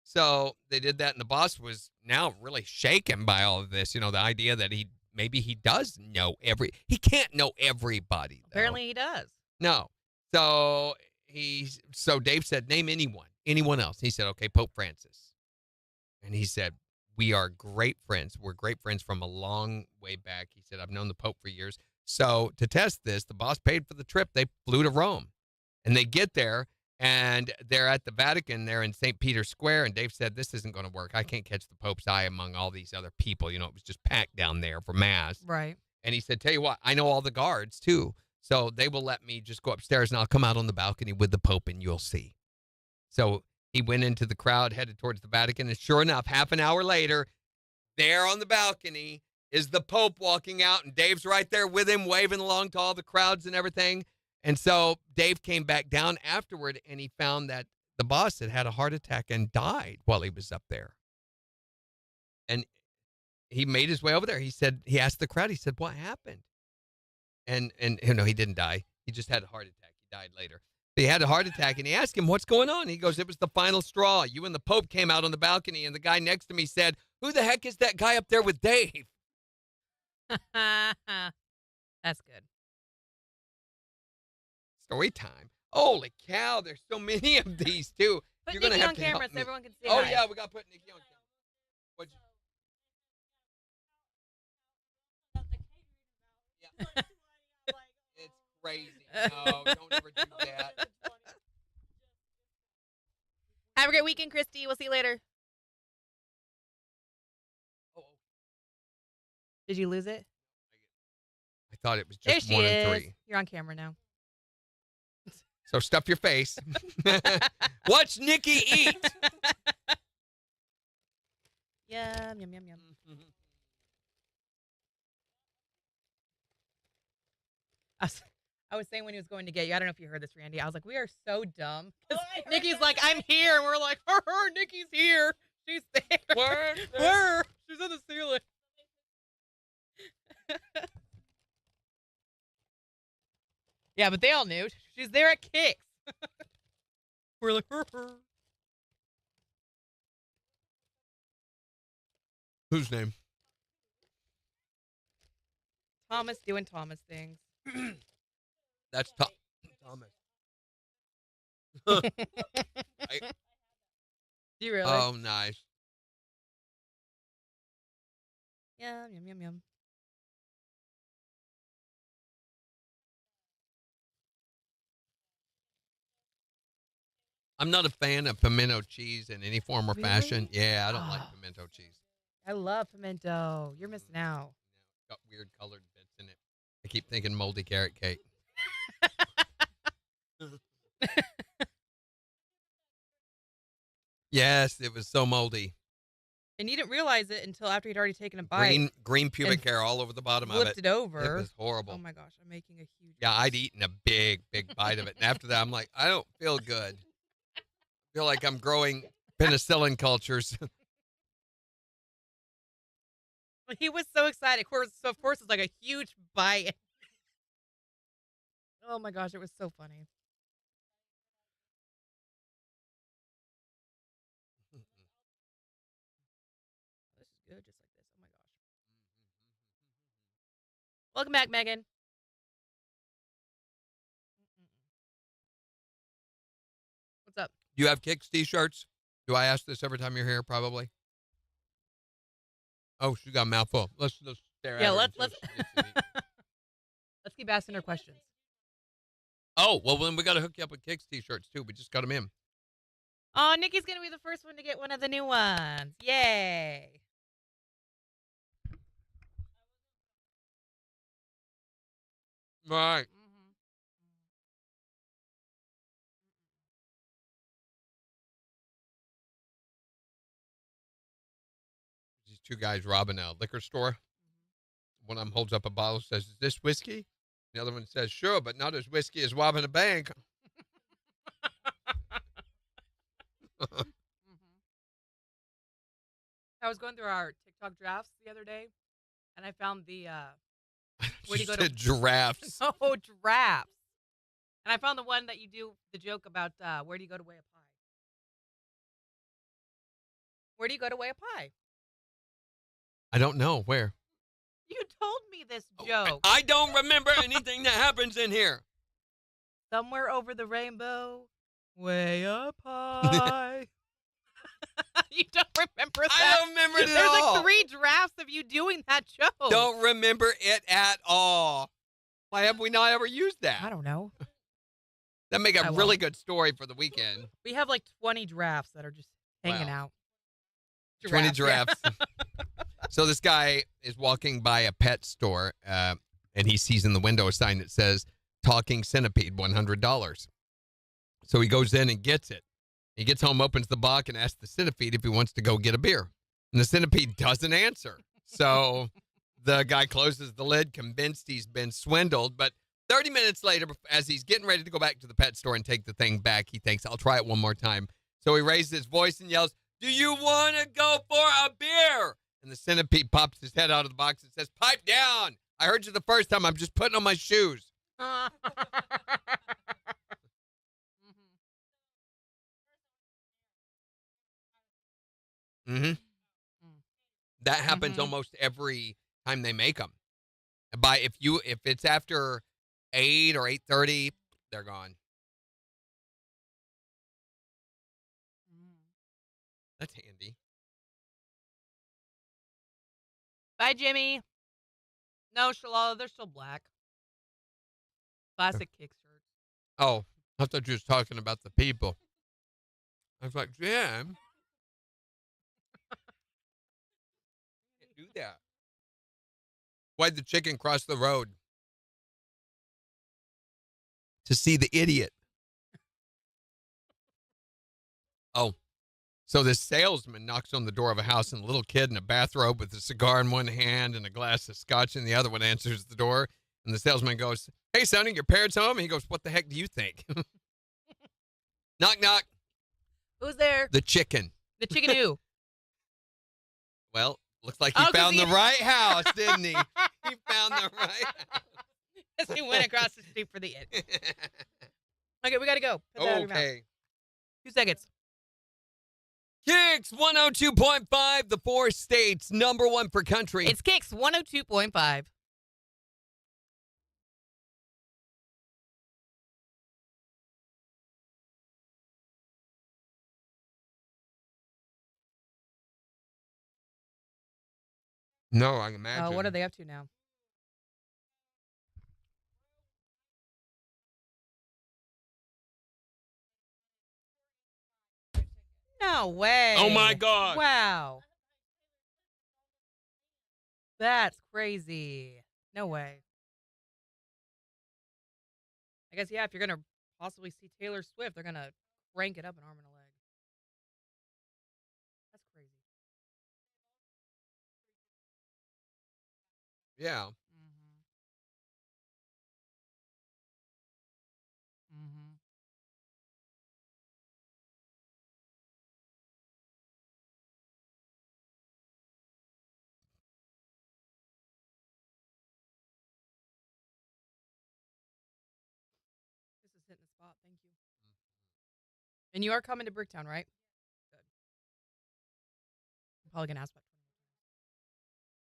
Speaker 2: So they did that. And the boss was now really shaken by all of this. You know, the idea that maybe he does know he can't know everybody. Though.
Speaker 1: Apparently he does.
Speaker 2: No. So Dave said, name anyone else. He said, okay, Pope Francis. And he said, we are great friends. We're great friends from a long way back. He said, I've known the Pope for years. So to test this, the boss paid for the trip. They flew to Rome. And they get there, and they're at the Vatican. They're in St. Peter's Square. And Dave said, this isn't going to work. I can't catch the Pope's eye among all these other people. You know, it was just packed down there for Mass.
Speaker 1: Right.
Speaker 2: And he said, tell you what, I know all the guards, too. So they will let me just go upstairs, and I'll come out on the balcony with the Pope, and you'll see. So he went into the crowd, headed towards the Vatican, and sure enough, half an hour later, there on the balcony is the Pope walking out, and Dave's right there with him, waving along to all the crowds and everything. And so Dave came back down afterward, and he found that the boss had a heart attack and died while he was up there. And he made his way over there. He asked the crowd, he said, what happened? And you know, he didn't die. He just had a heart attack. He died later. He had a heart attack, and he asked him, what's going on? He goes, it was the final straw. You and the Pope came out on the balcony, and the guy next to me said, who the heck is that guy up there with Dave?
Speaker 1: That's good.
Speaker 2: Story time. Holy cow, there's so many of these, too.
Speaker 1: Put
Speaker 2: You're
Speaker 1: Nikki
Speaker 2: gonna have
Speaker 1: on
Speaker 2: to
Speaker 1: camera
Speaker 2: help
Speaker 1: so
Speaker 2: me.
Speaker 1: everyone can see.
Speaker 2: Oh,
Speaker 1: hi.
Speaker 2: yeah, we got to put Nikki on camera. What'd you... Yeah. It's crazy. No, don't ever do that.
Speaker 1: Have a great weekend, Christy. We'll see you later. Did you lose it?
Speaker 2: I thought it was
Speaker 1: There
Speaker 2: just
Speaker 1: she
Speaker 2: 1 and
Speaker 1: is.
Speaker 2: 3.
Speaker 1: You're on camera now.
Speaker 2: So stuff your face. Watch Nikki eat.
Speaker 1: Yum, yum, yum, yum. I was saying when he was going to get you, I don't know if you heard this, Randy. I was like, we are so dumb. Nikki's like, I'm here. And we're like, Nikki's here. She's there. Where? She's on the ceiling. Yeah, but they all knew. She's there at KIX. We're like,
Speaker 2: Whose name?
Speaker 1: Thomas doing Thomas things.
Speaker 2: That's Thomas.
Speaker 1: Do you really?
Speaker 2: Oh, nice.
Speaker 1: Yum, yum, yum, yum.
Speaker 2: I'm not a fan of pimento cheese in any form or
Speaker 1: Really?
Speaker 2: fashion. Yeah, I don't like pimento cheese.
Speaker 1: I love pimento. You're missing out.
Speaker 2: Got weird colored bits in it. I keep thinking moldy carrot cake. Yes, it was so moldy.
Speaker 1: And you didn't realize it until after you'd already taken a bite.
Speaker 2: Green pubic hair all over the bottom of
Speaker 1: Flipped
Speaker 2: it.
Speaker 1: it over.
Speaker 2: It was horrible.
Speaker 1: Oh my gosh, I'm making a huge.
Speaker 2: Yeah, I'd eaten a big bite of it. And after that, I'm like, I don't feel good. I feel like I'm growing penicillin cultures.
Speaker 1: He was so excited. Of course, it's like a huge bite. Oh my gosh, it was so funny. This is good, just like this. Oh my gosh. Welcome back, Megan. What's up?
Speaker 2: You have KIX t-shirts? Do I ask this every time you're here? Probably. Oh, she got a mouthful. Let's stare at her.
Speaker 1: Let's
Speaker 2: until she gets to eat.
Speaker 1: let's keep asking her questions.
Speaker 2: Oh, well, then we got to hook you up with KIX t-shirts, too. We just got them in.
Speaker 1: Oh, Nikki's going to be the first one to get one of the new ones. Yay.
Speaker 2: Right. These two guys robbing a liquor store. One of them holds up a bottle, says, "Is this whiskey?" The other one says, "Sure, but not as whiskey as robbing a bank."
Speaker 1: I was going through our TikTok drafts the other day, and I found the where do
Speaker 2: She
Speaker 1: you go
Speaker 2: said giraffes.
Speaker 1: Oh, drafts. And I found the one that you do the joke about where do you go to weigh a pie? Where do you go to weigh a pie?
Speaker 2: I don't know. Where?
Speaker 1: You told me this joke.
Speaker 2: I don't remember anything that happens in here.
Speaker 1: Somewhere over the rainbow, way up high. You don't remember that?
Speaker 2: I don't remember it at
Speaker 1: There's
Speaker 2: all.
Speaker 1: like 3 drafts of you doing that joke.
Speaker 2: Don't remember it at all. Why have we not ever used that?
Speaker 1: I don't know.
Speaker 2: That'd make
Speaker 1: I
Speaker 2: a
Speaker 1: won't.
Speaker 2: really good story for the weekend.
Speaker 1: We have like 20 drafts that are just hanging out.
Speaker 2: 20
Speaker 1: yeah.
Speaker 2: giraffes. So this guy is walking by a pet store, and he sees in the window a sign that says, "Talking Centipede, $100." So he goes in and gets it. He gets home, opens the box, and asks the centipede if he wants to go get a beer. And the centipede doesn't answer. So the guy closes the lid, convinced he's been swindled. But 30 minutes later, as he's getting ready to go back to the pet store and take the thing back, he thinks, "I'll try it one more time." So he raises his voice and yells, "Do you want to go for a beer?" And the centipede pops his head out of the box and says, "Pipe down. I heard you the first time. I'm just putting on my shoes." Mm-hmm. That happens almost every time they make them. If it's after 8 or 8:30, they're gone. That's handy.
Speaker 1: Bye, Jimmy. No, Shalala, they're still black. Classic KIX shirts.
Speaker 2: Oh, I thought you was talking about the people. I was like, Jen, can't do that. Why'd the chicken cross the road? To see the idiot. Oh, so this salesman knocks on the door of a house, and a little kid in a bathrobe with a cigar in one hand and a glass of scotch in the other one answers the door. And the salesman goes, "Hey, Sonny, your parents home?" And he goes, "What the heck do you think?" Knock, knock.
Speaker 1: Who's there?
Speaker 2: The chicken.
Speaker 1: The chicken who?
Speaker 2: Well, looks like he found the right house, didn't he? He found the right house.
Speaker 1: Yes, he went across the street for the it. Okay, we got to go. Put that out of your mouth.
Speaker 2: Okay.
Speaker 1: 2 seconds.
Speaker 2: KIX 102.5, the 4 states, number 1 for country.
Speaker 1: It's KIX 102.5.
Speaker 2: No, I can imagine.
Speaker 1: What are they up to now? No way.
Speaker 2: Oh, my God.
Speaker 1: Wow. That's crazy. No way. I guess, yeah, if you're going to possibly see Taylor Swift, they're going to crank it up an arm and a leg. That's crazy.
Speaker 2: Yeah.
Speaker 1: Mm-hmm. This is hitting the spot. Thank you. And you are coming to Bricktown, right? Good. I'm probably going to ask about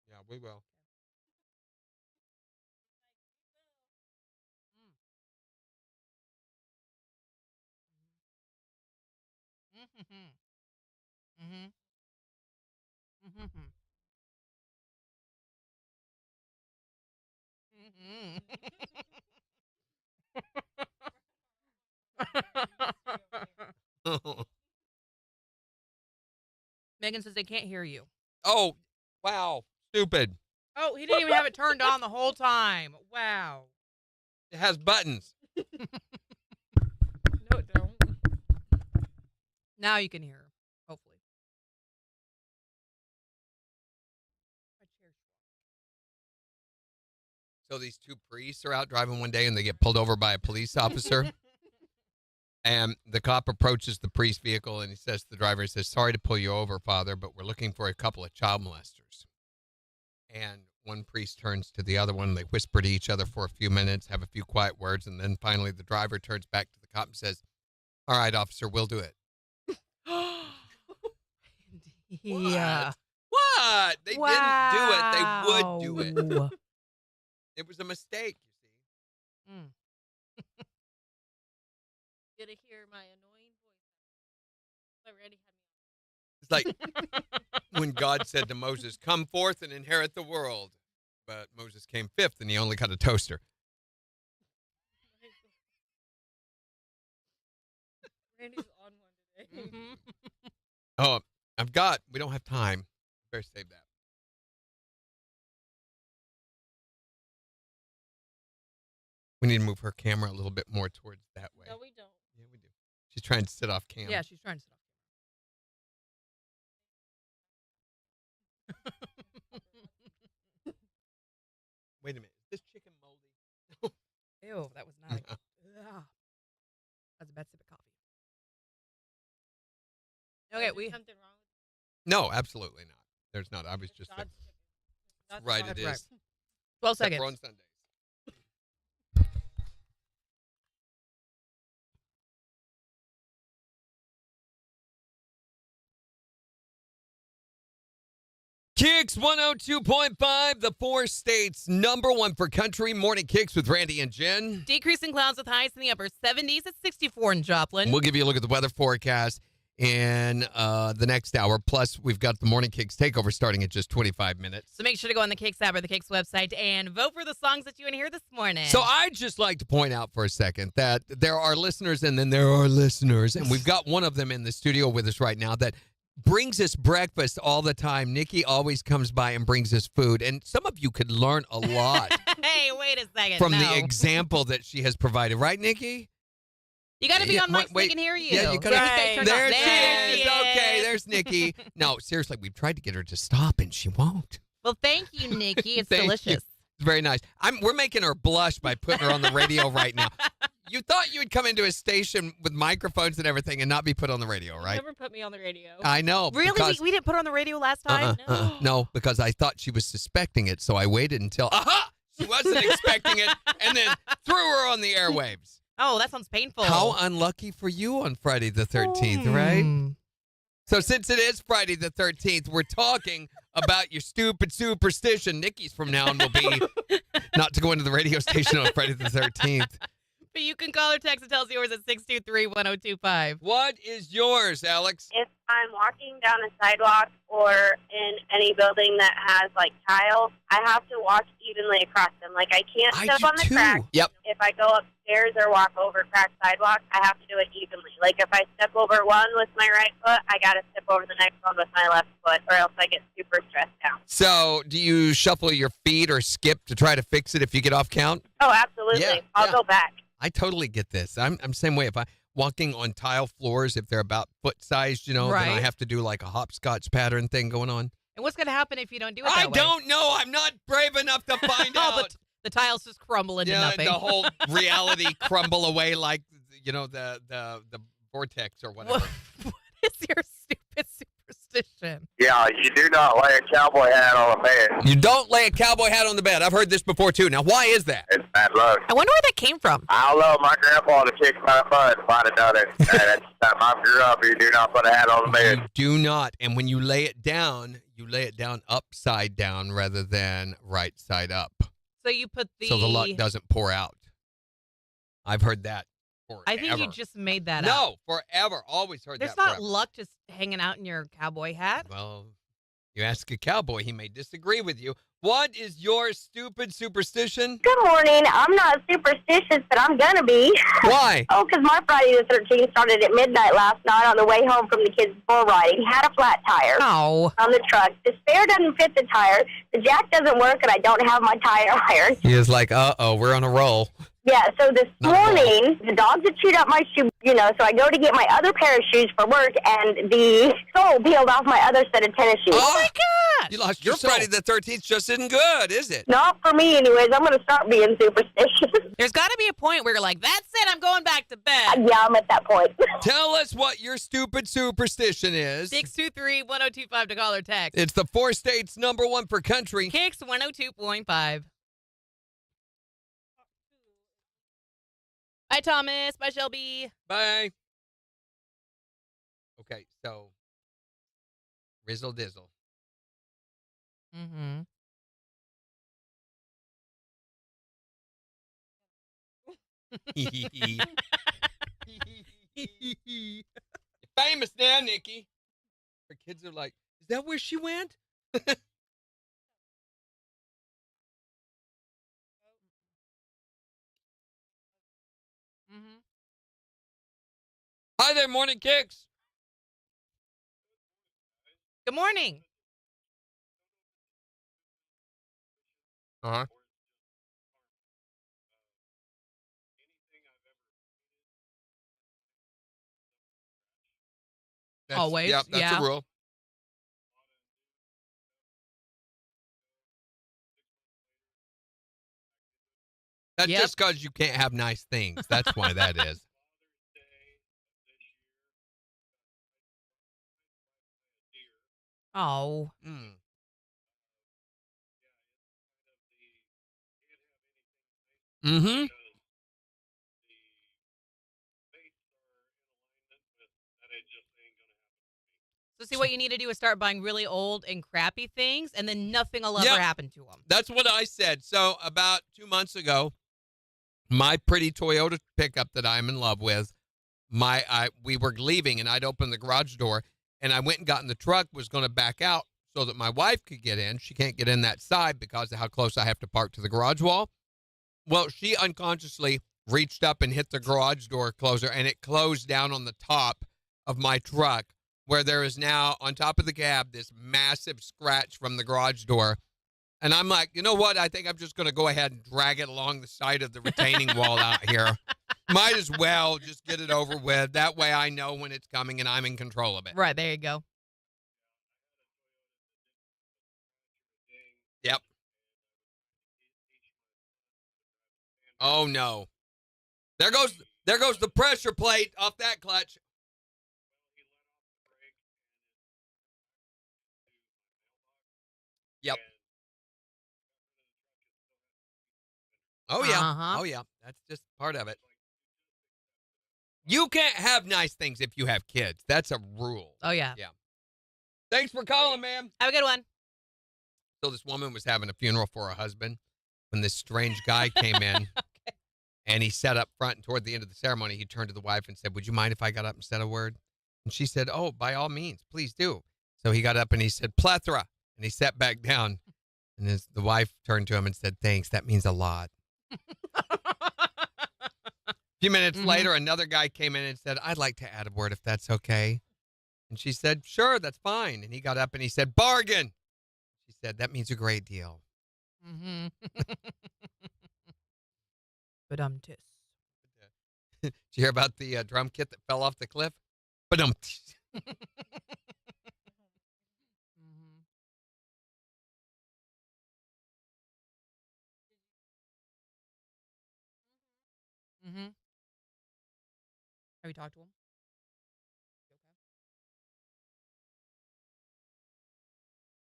Speaker 1: 20
Speaker 2: Yeah, we will.
Speaker 1: Mm-hmm. Mm-hmm. Mm-hmm. Mm-hmm. Megan says they can't hear you.
Speaker 2: Oh, wow. Stupid.
Speaker 1: Oh, he didn't even have it turned on the whole time. Wow.
Speaker 2: It has buttons.
Speaker 1: No, it don't. Now you can hear her, hopefully.
Speaker 2: So these 2 priests are out driving one day, and they get pulled over by a police officer. And the cop approaches the priest vehicle, and he says to the driver, he says, "Sorry to pull you over, Father, but we're looking for a couple of child molesters." And one priest turns to the other one. They whisper to each other for a few minutes, have a few quiet words, and then finally the driver turns back to the cop and says, "All right, officer, we'll do it."
Speaker 1: Yeah.
Speaker 2: What? They didn't do it. They would do it. It was a mistake, you see.
Speaker 1: Mm.
Speaker 8: Get to hear my annoying voice. Already
Speaker 2: It's like when God said to Moses, "Come forth and inherit the world." But Moses came 5th, and he only got a toaster.
Speaker 8: Randy's on one today.
Speaker 1: Mm-hmm.
Speaker 2: Oh, we don't have time. Better save that. We need to move her camera a little bit more towards that way.
Speaker 8: No, we don't.
Speaker 2: Yeah, we do. She's trying to sit off cam.
Speaker 1: Yeah, she's trying to sit off.
Speaker 2: Wait a minute. Is this chicken moldy?
Speaker 1: Ew, that was not. Ugh. That's a bad sip of coffee. Okay,
Speaker 8: Is something wrong with
Speaker 2: No, absolutely not. There's not. I was just
Speaker 8: God's
Speaker 2: there.
Speaker 8: chicken? That's
Speaker 2: Right,
Speaker 8: God's
Speaker 2: it
Speaker 1: right.
Speaker 2: is.
Speaker 1: 12
Speaker 2: Except
Speaker 1: seconds.
Speaker 2: for on Sundays. KIX 102.5, the 4 states, number 1 for country. Morning KIX with Randy and Jen.
Speaker 1: Decreasing clouds with highs in the upper 70s at 64 in Joplin.
Speaker 2: We'll give you a look at the weather forecast. in the next hour. Plus, we've got the Morning Kicks Takeover starting in just 25 minutes.
Speaker 1: So make sure to go on the KIX app or the KIX website and vote for the songs that you want to hear this morning.
Speaker 2: So I'd just like to point out for a second that there are listeners and then there are listeners, and we've got one of them in the studio with us right now that brings us breakfast all the time. Nikki always comes by and brings us food, and some of you could learn a lot
Speaker 1: Hey, wait a second.
Speaker 2: from
Speaker 1: No.
Speaker 2: the example that she has provided. Right, Nikki?
Speaker 1: You got to be
Speaker 2: Yeah,
Speaker 1: on mic so
Speaker 2: wait,
Speaker 1: we can hear you.
Speaker 2: yeah, you gotta-
Speaker 1: Right.
Speaker 2: There
Speaker 1: There
Speaker 2: she is. Okay, there's Nikki. No, seriously, we've tried to get her to stop, and she won't.
Speaker 1: Well, thank you, Nikki. It's
Speaker 2: Thank you.
Speaker 1: delicious.
Speaker 2: It's very nice. We're making her blush by putting her on the radio right now. You thought you would come into a station with microphones and everything and not be put on the radio, right?
Speaker 8: Never put me on the radio.
Speaker 2: I know.
Speaker 1: Really?
Speaker 2: because-
Speaker 1: We didn't put her on the radio last time?
Speaker 2: No, because I thought she was suspecting it, so I waited until, she wasn't expecting it, and then threw her on the airwaves.
Speaker 1: Oh, that sounds painful.
Speaker 2: How unlucky for you on Friday the 13th, right?
Speaker 1: Hmm.
Speaker 2: So since it is Friday the 13th, we're talking about your stupid superstition. Nikki's from now on will be not to go into the radio station on Friday the 13th.
Speaker 1: But you can call or text and tell us yours at 623-1025.
Speaker 2: What is yours, Alex?
Speaker 7: If I'm walking down a sidewalk or in any building that has like tile, I have to walk evenly across them. Like I can't step on the crack.
Speaker 2: Yep.
Speaker 7: If I go upstairs or walk over cracked sidewalk, I have to do it evenly. Like if I step over one with my right foot, I got to step over the next one with my left foot, or else I get super stressed out.
Speaker 2: So do you shuffle your feet or skip to try to fix it if you get off count?
Speaker 7: Oh, absolutely.
Speaker 2: Yeah,
Speaker 7: I'll
Speaker 2: yeah.
Speaker 7: go back.
Speaker 2: I totally get this. I'm same way. If I walking on tile floors, if they're about foot sized, then I
Speaker 1: Right.
Speaker 2: have to do like a hopscotch pattern thing going on.
Speaker 1: And what's going to happen if you don't do it that
Speaker 2: I
Speaker 1: way?
Speaker 2: don't know. I'm not brave enough to find
Speaker 1: Oh,
Speaker 2: out.
Speaker 1: the tiles just crumble into nothing.
Speaker 2: The whole reality crumble away like the vortex or whatever.
Speaker 1: What is your stupid superstition?
Speaker 3: Yeah, you do not lay a cowboy hat on a bed.
Speaker 2: You don't lay a cowboy hat on the bed. I've heard this before too. Now, why is that?
Speaker 3: It's bad luck.
Speaker 1: I wonder where that came from.
Speaker 3: I don't know. My grandpa would have kicked my butt if I'd have done it. And that's the time I grew up. You do not put a hat on the
Speaker 2: You
Speaker 3: bed.
Speaker 2: do not. And when you lay it down upside down rather than right side up.
Speaker 1: So you put the...
Speaker 2: So the luck doesn't pour out. I've heard that forever.
Speaker 1: I think you just made that up.
Speaker 2: No, forever. Always heard
Speaker 1: There's
Speaker 2: that
Speaker 1: not
Speaker 2: forever.
Speaker 1: luck just hanging out in your cowboy hat.
Speaker 2: Well, you ask a cowboy, he may disagree with you. What is your stupid superstition?
Speaker 7: Good morning. I'm not superstitious, but I'm going to be.
Speaker 2: Why?
Speaker 7: Oh, because my Friday the 13th started at midnight last night on the way home from the kids' bull riding. Had a flat tire
Speaker 1: Oh.
Speaker 7: on the truck. The spare doesn't fit the tire. The jack doesn't work, and I don't have my tire iron.
Speaker 2: He is like, we're on a roll.
Speaker 7: Yeah, so this
Speaker 2: Not at all.
Speaker 7: morning, the dogs had chewed up my shoe, so I go to get my other pair of shoes for work, and the sole peeled off my other set of tennis shoes.
Speaker 2: Oh,
Speaker 1: my gosh.
Speaker 2: You lost your Friday the 13th just isn't good, is it?
Speaker 7: Not for me, anyways. I'm going to start being superstitious.
Speaker 1: There's got to be a point where you're like, that's it, I'm going back to bed.
Speaker 7: Yeah, I'm at that point.
Speaker 2: Tell us what your stupid superstition is.
Speaker 1: 623-1025 to call or text.
Speaker 2: It's the 4 states #1 for country.
Speaker 1: KIX 102.5. Bye, Thomas. Bye, Shelby.
Speaker 2: Bye. Okay, so Rizzle Dizzle.
Speaker 1: Mm-hmm.
Speaker 2: You're famous now, Nikki. Her kids are like, is that where she went?
Speaker 1: Mm-hmm.
Speaker 2: Hi there, Morning Kicks.
Speaker 1: Good morning.
Speaker 2: Uh-huh.
Speaker 1: Always,
Speaker 2: Yeah, that's
Speaker 1: yeah.
Speaker 2: a rule. That's
Speaker 1: Yep.
Speaker 2: just because you can't have nice things. That's why that is.
Speaker 1: Oh.
Speaker 2: Mm. Mm-hmm.
Speaker 1: So see, what you need to do is start buying really old and crappy things, and then nothing will ever
Speaker 2: Yep.
Speaker 1: happen to them.
Speaker 2: That's what I said. So about 2 months ago, my pretty Toyota pickup that I'm in love with we were leaving, and I'd opened the garage door, and I went and got in the truck, was going to back out so that my wife could get in. She can't get in that side because of how close I have to park to the garage wall. Well, she unconsciously reached up and hit the garage door closer, and it closed down on the top of my truck, where there is now, on top of the cab, this massive scratch from the garage door. And I'm like, you know what? I think I'm just going to go ahead and drag it along the side of the retaining wall out here. Might as well just get it over with. That way I know when it's coming and I'm in control of it.
Speaker 1: Right, there you go.
Speaker 2: Yep. Oh, no. There goes the pressure plate off that clutch. Yep. Oh, yeah.
Speaker 1: Uh-huh.
Speaker 2: Oh, yeah. That's just part of it. You can't have nice things if you have kids. That's a rule.
Speaker 1: Oh, yeah.
Speaker 2: Yeah. Thanks for calling, ma'am.
Speaker 1: Have a good one.
Speaker 2: So this woman was having a funeral for her husband when this strange guy came in.
Speaker 1: Okay.
Speaker 2: And he sat up front, and toward the end of the ceremony, he turned to the wife and said, "Would you mind if I got up and said a word?" And she said, "Oh, by all means, please do." So he got up and he said, "Plethora." And he sat back down. And the wife turned to him and said, "Thanks, that means a lot." A few minutes later, another guy came in and said, "I'd like to add a word if that's okay." And she said, "Sure, that's fine." And he got up and he said, "Bargain." She said, "That means a great deal."
Speaker 1: Mm-hmm. Ba-dum-tis.
Speaker 2: Did you hear about the drum kit that fell off the cliff? Ba-dum-tis.
Speaker 1: Mm-hmm. Have you talked to him?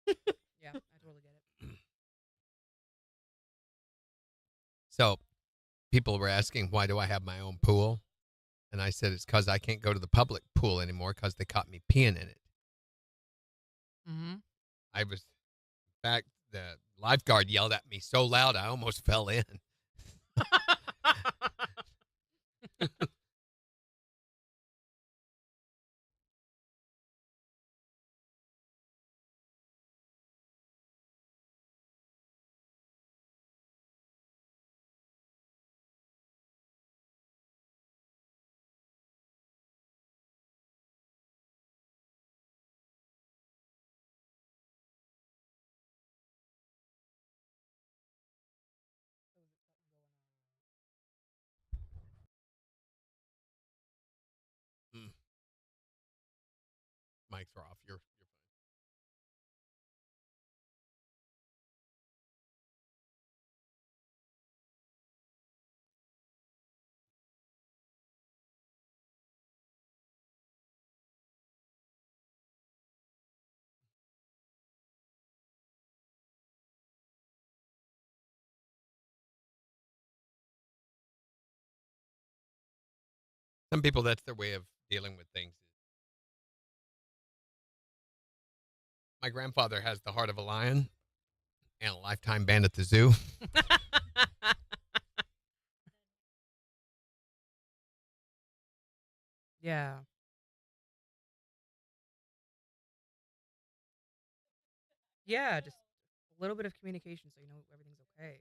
Speaker 1: Okay. Yeah, I totally get it.
Speaker 2: So people were asking, why do I have my own pool? And I said, it's because I can't go to the public pool anymore because they caught me peeing in it.
Speaker 1: Mm-hmm.
Speaker 2: I was, in fact, the lifeguard yelled at me so loud I almost fell in. Mics are off. You're fine. Some people, that's their way of dealing with things. My grandfather has the heart of a lion and a lifetime ban at the zoo.
Speaker 1: Yeah. Yeah, just a little bit of communication so you know everything's okay.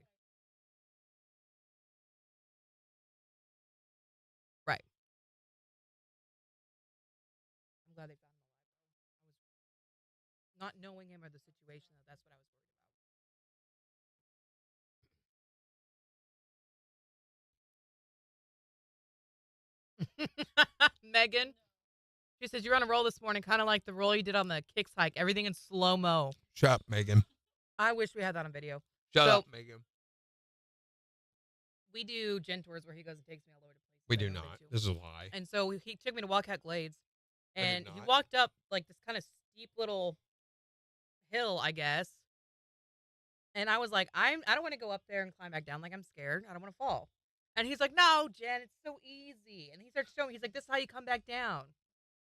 Speaker 1: Right. I'm glad they found him alive, though. I was not knowing him or the situation, though. That's what I was worried about. Megan, she says you're on a roll this morning, kind of like the roll you did on the KIX hike. Everything in slow mo.
Speaker 2: Shut up, Megan.
Speaker 1: I wish we had that on video.
Speaker 2: Shut up, Megan.
Speaker 1: We do gin tours where he goes and takes me all over the place.
Speaker 2: We do not. This is a lie.
Speaker 1: And so he took me to Wildcat Glades,
Speaker 2: I did
Speaker 1: and he
Speaker 2: not.
Speaker 1: walked up like this kind of steep little hill, I guess. And I was like, I don't want to go up there and climb back down. Like, I'm scared. I don't want to fall. And he's like, "No, Jen, it's so easy." And he starts showing me. He's like, "This is how you come back down."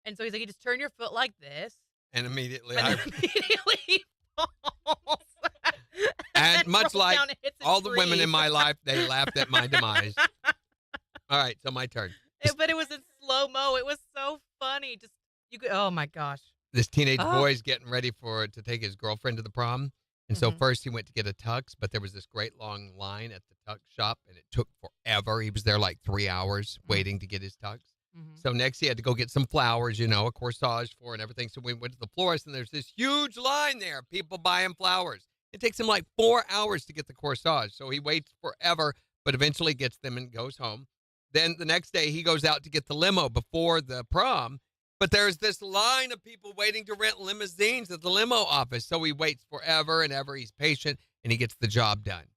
Speaker 1: And so he's like, "You just turn your foot like this."
Speaker 2: And immediately,
Speaker 1: And then immediately falls.
Speaker 2: and
Speaker 1: then
Speaker 2: much
Speaker 1: rolls
Speaker 2: like
Speaker 1: down and hits a
Speaker 2: all the women
Speaker 1: tree.
Speaker 2: in my life, they laughed at my demise. All right, so my turn.
Speaker 1: But it was in slow mo. It was so funny. Just you could. Oh my gosh.
Speaker 2: This teenage
Speaker 1: Oh.
Speaker 2: boy's getting ready to take his girlfriend to the prom. And so
Speaker 1: Mhm.
Speaker 2: first he went to get a tux, but there was this great long line at the tux shop, and it took forever. He was there like 3 hours waiting to get his tux.
Speaker 1: Mhm.
Speaker 2: So next he had to go get some flowers, a corsage for and everything. So we went to the florist, and there's this huge line there, people buying flowers. It takes him like 4 hours to get the corsage. So he waits forever, but eventually gets them and goes home. Then the next day he goes out to get the limo before the prom. But there's this line of people waiting to rent limousines at the limo office. So he waits forever and ever. He's patient, and he gets the job done.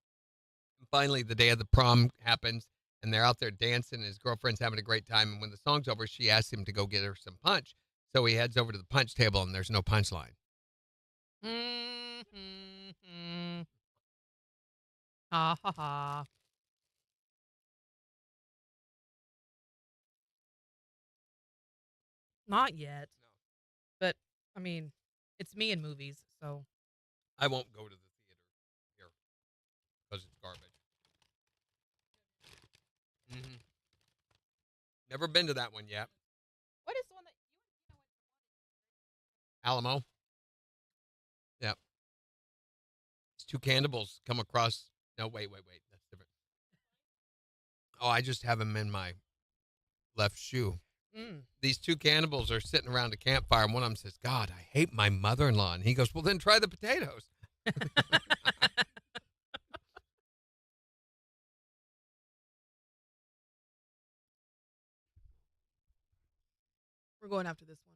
Speaker 2: And finally, the day of the prom happens, and they're out there dancing, and his girlfriend's having a great time. And when the song's over, she asks him to go get her some punch. So he heads over to the punch table, and there's no punchline.
Speaker 1: Mm-hmm. Ha ha ha. Not yet.
Speaker 2: No.
Speaker 1: But I mean, it's me in movies, so
Speaker 2: I won't go to the theater here because it's garbage. Mm-hmm. Never been to that one yet.
Speaker 1: what is the one that
Speaker 2: Alamo. Yep. It's two cannibals come across. No, wait. That's different. Oh, I just have them in my left shoe. These two cannibals are sitting around a campfire, and one of them says, God, I hate my mother-in-law. And he goes, well, then try the potatoes.
Speaker 1: we're going after this one?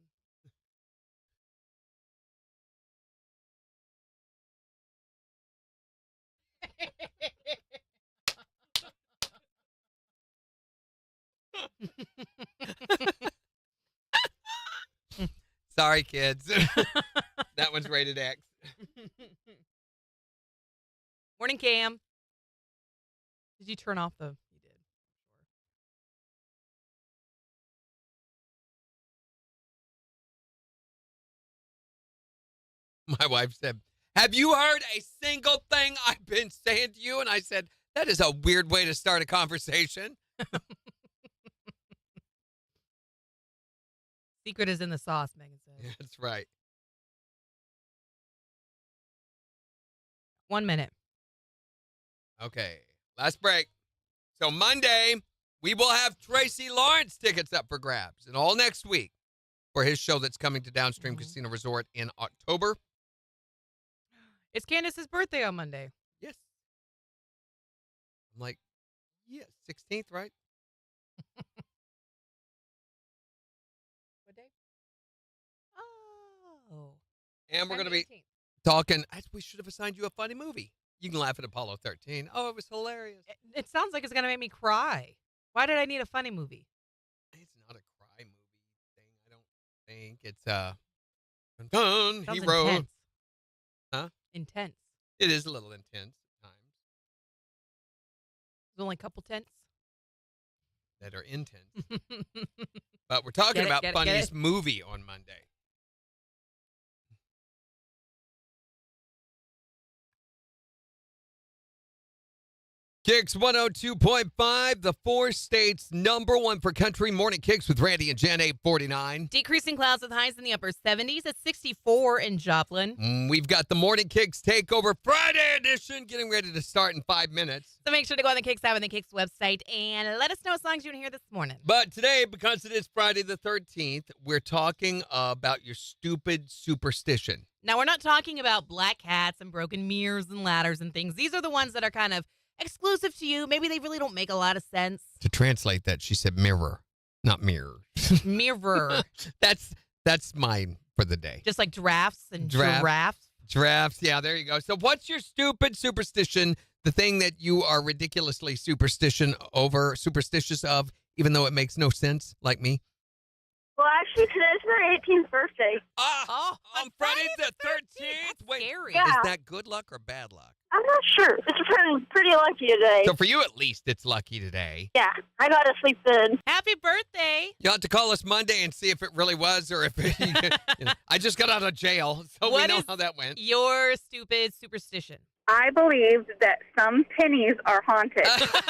Speaker 2: Sorry, kids. That one's rated X.
Speaker 1: Morning, Cam. Did you turn off the? You did.
Speaker 2: My wife said, have you heard a single thing I've been saying to you? And I said, that is a weird way to start a conversation.
Speaker 1: Secret is in the sauce, Megan said.
Speaker 2: That's right.
Speaker 1: 1 minute.
Speaker 2: Okay, last break. So Monday, we will have Tracy Lawrence tickets up for grabs. And all next week for his show that's coming to Downstream Casino Resort in October.
Speaker 1: It's Candace's birthday on Monday.
Speaker 2: Yes. I'm like, yeah, 16th, right?
Speaker 1: What day? Oh.
Speaker 2: And we're going to be
Speaker 1: 18th.
Speaker 2: talking. We should have assigned you a funny movie. You can laugh at Apollo 13. Oh, it was hilarious.
Speaker 1: It sounds like it's going to make me cry. Why did I need a funny movie?
Speaker 2: It's not a cry movie thing, I don't think. It's dun,
Speaker 1: Sounds
Speaker 2: hero.
Speaker 1: intense.
Speaker 2: Huh?
Speaker 1: Intense.
Speaker 2: It is a little intense at times.
Speaker 1: There's only a couple tenths.
Speaker 2: That are intense. But we're talking about funniest movie on Monday. KIX 102.5, the 4 states #1 for country. Morning KIX with Randy and Jen, 849.
Speaker 1: Decreasing clouds with highs in the upper 70s at 64 in Joplin.
Speaker 2: We've got the Morning KIX Takeover Friday edition getting ready to start in 5 minutes.
Speaker 1: So make sure to go on the KIX app and the KIX website and let us know what songs you want to hear this morning.
Speaker 2: But today, because it is Friday the 13th, we're talking about your stupid superstition.
Speaker 1: Now, we're not talking about black cats and broken mirrors and ladders and things. These are the ones that are kind of exclusive to you. Maybe they really don't make a lot of sense.
Speaker 2: To translate that, she said mirror, not mirror.
Speaker 1: Mirror.
Speaker 2: That's mine for the day.
Speaker 1: Just like giraffes and giraffes.
Speaker 2: Giraffes, yeah, there you go. So what's your stupid superstition, the thing that you are ridiculously superstitious of, even though it makes no sense, like me?
Speaker 6: Well, actually, today's my 18th birthday.
Speaker 2: On Friday the 13th? Wait,
Speaker 1: Scary.
Speaker 6: Yeah.
Speaker 2: is that good luck or bad luck?
Speaker 6: I'm not sure. It's pretty lucky today.
Speaker 2: So for you, at least, it's lucky today.
Speaker 6: Yeah, I got to sleep good.
Speaker 1: Happy birthday.
Speaker 2: You'll have to call us Monday and see if it really was or if I just got out of jail, so
Speaker 1: What
Speaker 2: we know
Speaker 1: is
Speaker 2: how that went.
Speaker 1: Your stupid superstition.
Speaker 5: I believe that some pennies are haunted.
Speaker 1: What?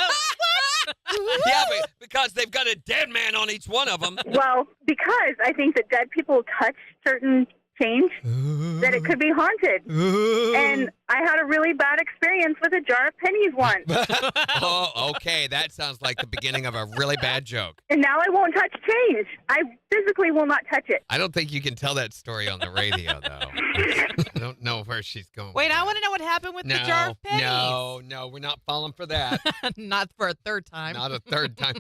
Speaker 2: Yeah, but because they've got a dead man on each one of them.
Speaker 5: Well, because I think that dead people touch certain change, that it could be haunted. And I had a really bad experience with a jar of pennies once.
Speaker 2: Oh, okay. That sounds like the beginning of a really bad joke.
Speaker 5: And now I won't touch change. I physically will not touch it.
Speaker 2: I don't think you can tell that story on the radio, though. I don't know where she's going.
Speaker 1: Wait,
Speaker 2: with
Speaker 1: I
Speaker 2: that.
Speaker 1: want to know what happened with the jar of pennies.
Speaker 2: No, we're not falling for that.
Speaker 1: Not for a third time.
Speaker 2: Not a third time.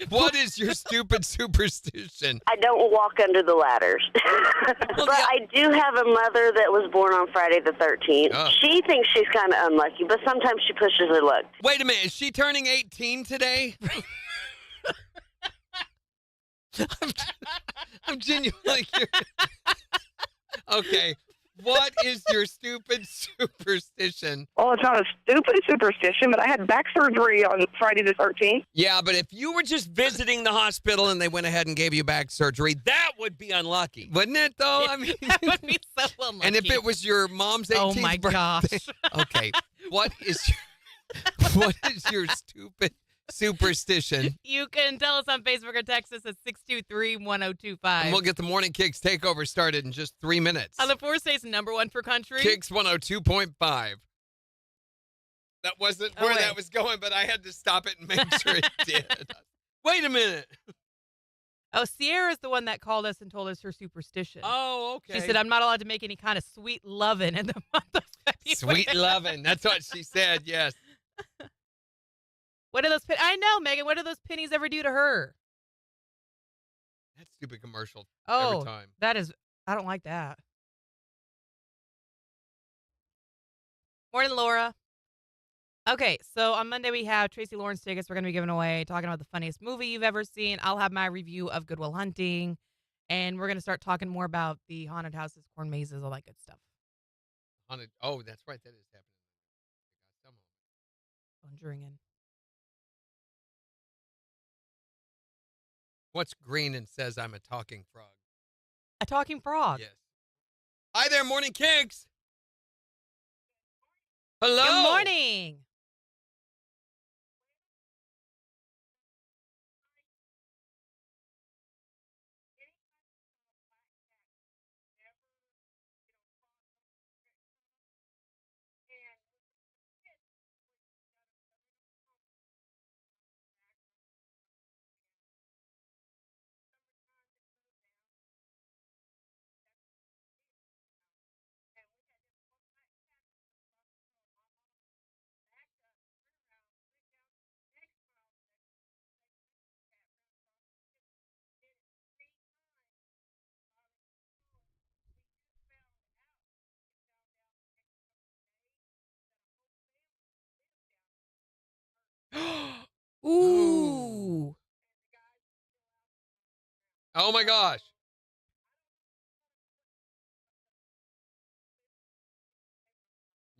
Speaker 2: What is your stupid superstition?
Speaker 9: I don't walk under the ladders.
Speaker 2: Well,
Speaker 9: But
Speaker 2: yeah.
Speaker 9: I do have a mother that was born on Friday the 13th.
Speaker 2: Oh.
Speaker 9: She thinks she's kind of unlucky, but sometimes she pushes her luck.
Speaker 2: Wait a minute. Is she turning 18 today? I'm genuinely curious. Okay. What is your stupid superstition?
Speaker 5: Well, it's not a stupid superstition, but I had back surgery on Friday the 13th.
Speaker 2: Yeah, but if you were just visiting the hospital and they went ahead and gave you back surgery, that would be unlucky, wouldn't it, though? I mean,
Speaker 1: that would be so unlucky.
Speaker 2: and if it was your mom's 18th
Speaker 1: Oh my
Speaker 2: birthday.
Speaker 1: gosh.
Speaker 2: Okay. What is your stupid superstition?
Speaker 1: You can tell us on Facebook or text us at 623-1025.
Speaker 2: And we'll get the morning Kicks takeover started in just 3 minutes.
Speaker 1: On the 4 states #1 for country.
Speaker 2: Kicks 102.5. That wasn't where
Speaker 1: wait.
Speaker 2: that was going, but I had to stop it and make sure it did. Wait a minute.
Speaker 1: Oh, Sierra's the one that called us and told us her superstition.
Speaker 2: Oh, okay.
Speaker 1: She said, I'm not allowed to make any kind of sweet lovin' in the month of February.
Speaker 2: Sweet lovin'. That's what she said, yes.
Speaker 1: What do those I know, Megan. What do those pennies ever do to her?
Speaker 2: That stupid commercial
Speaker 1: Oh,
Speaker 2: every time.
Speaker 1: that is, I don't like that. Morning, Laura. Okay, so on Monday we have Tracy Lawrence tickets we're going to be giving away, talking about the funniest movie you've ever seen. I'll have my review of Good Will Hunting, and we're going to start talking more about the haunted houses, corn mazes, all that good stuff.
Speaker 2: Oh, that's right. That is happening.
Speaker 1: Conjuring.
Speaker 2: What's green and says I'm a talking frog?
Speaker 1: A talking frog.
Speaker 2: Yes. Hi there, Morning Kicks. Hello.
Speaker 1: Good morning. Ooh.
Speaker 2: Oh my gosh.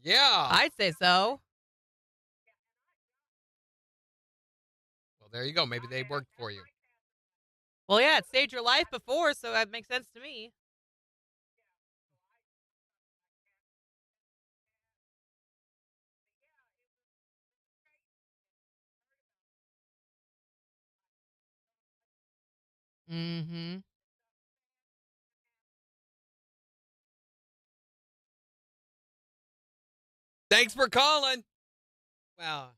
Speaker 2: Yeah.
Speaker 1: I'd say so.
Speaker 2: Well, there you go. Maybe they worked for you.
Speaker 1: Well, yeah, it saved your life before, so that makes sense to me. Mm-hmm.
Speaker 2: Thanks for calling. Wow.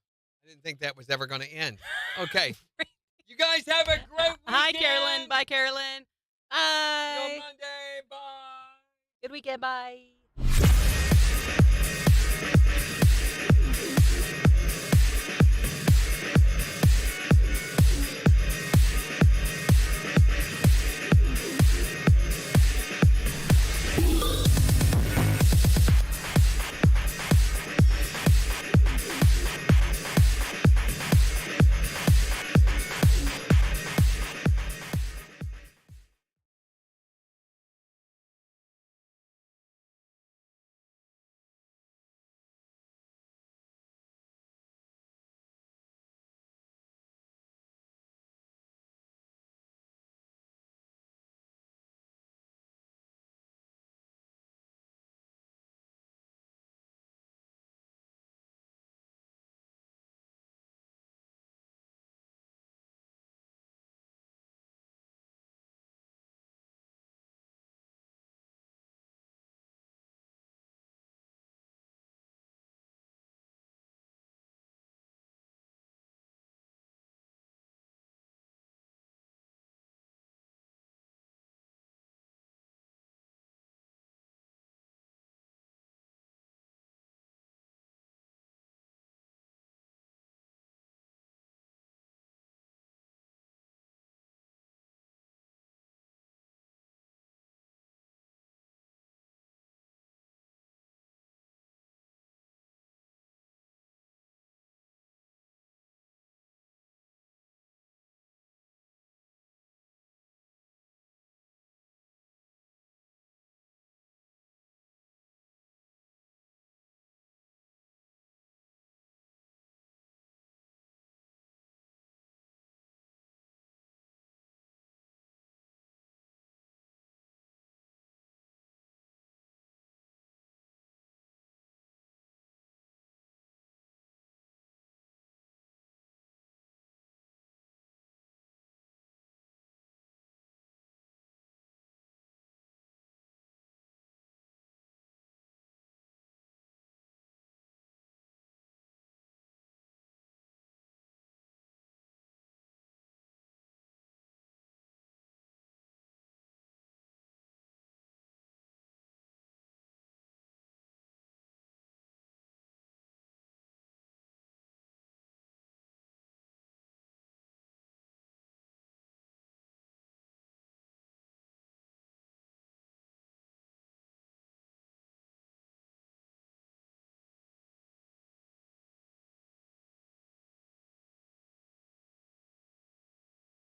Speaker 2: I didn't think that was ever going to end. Okay. You guys have a great weekend.
Speaker 1: Hi, Carolyn. Bye, Carolyn.
Speaker 2: See you on
Speaker 1: Bye.
Speaker 2: Monday. Bye.
Speaker 1: Good weekend. Bye.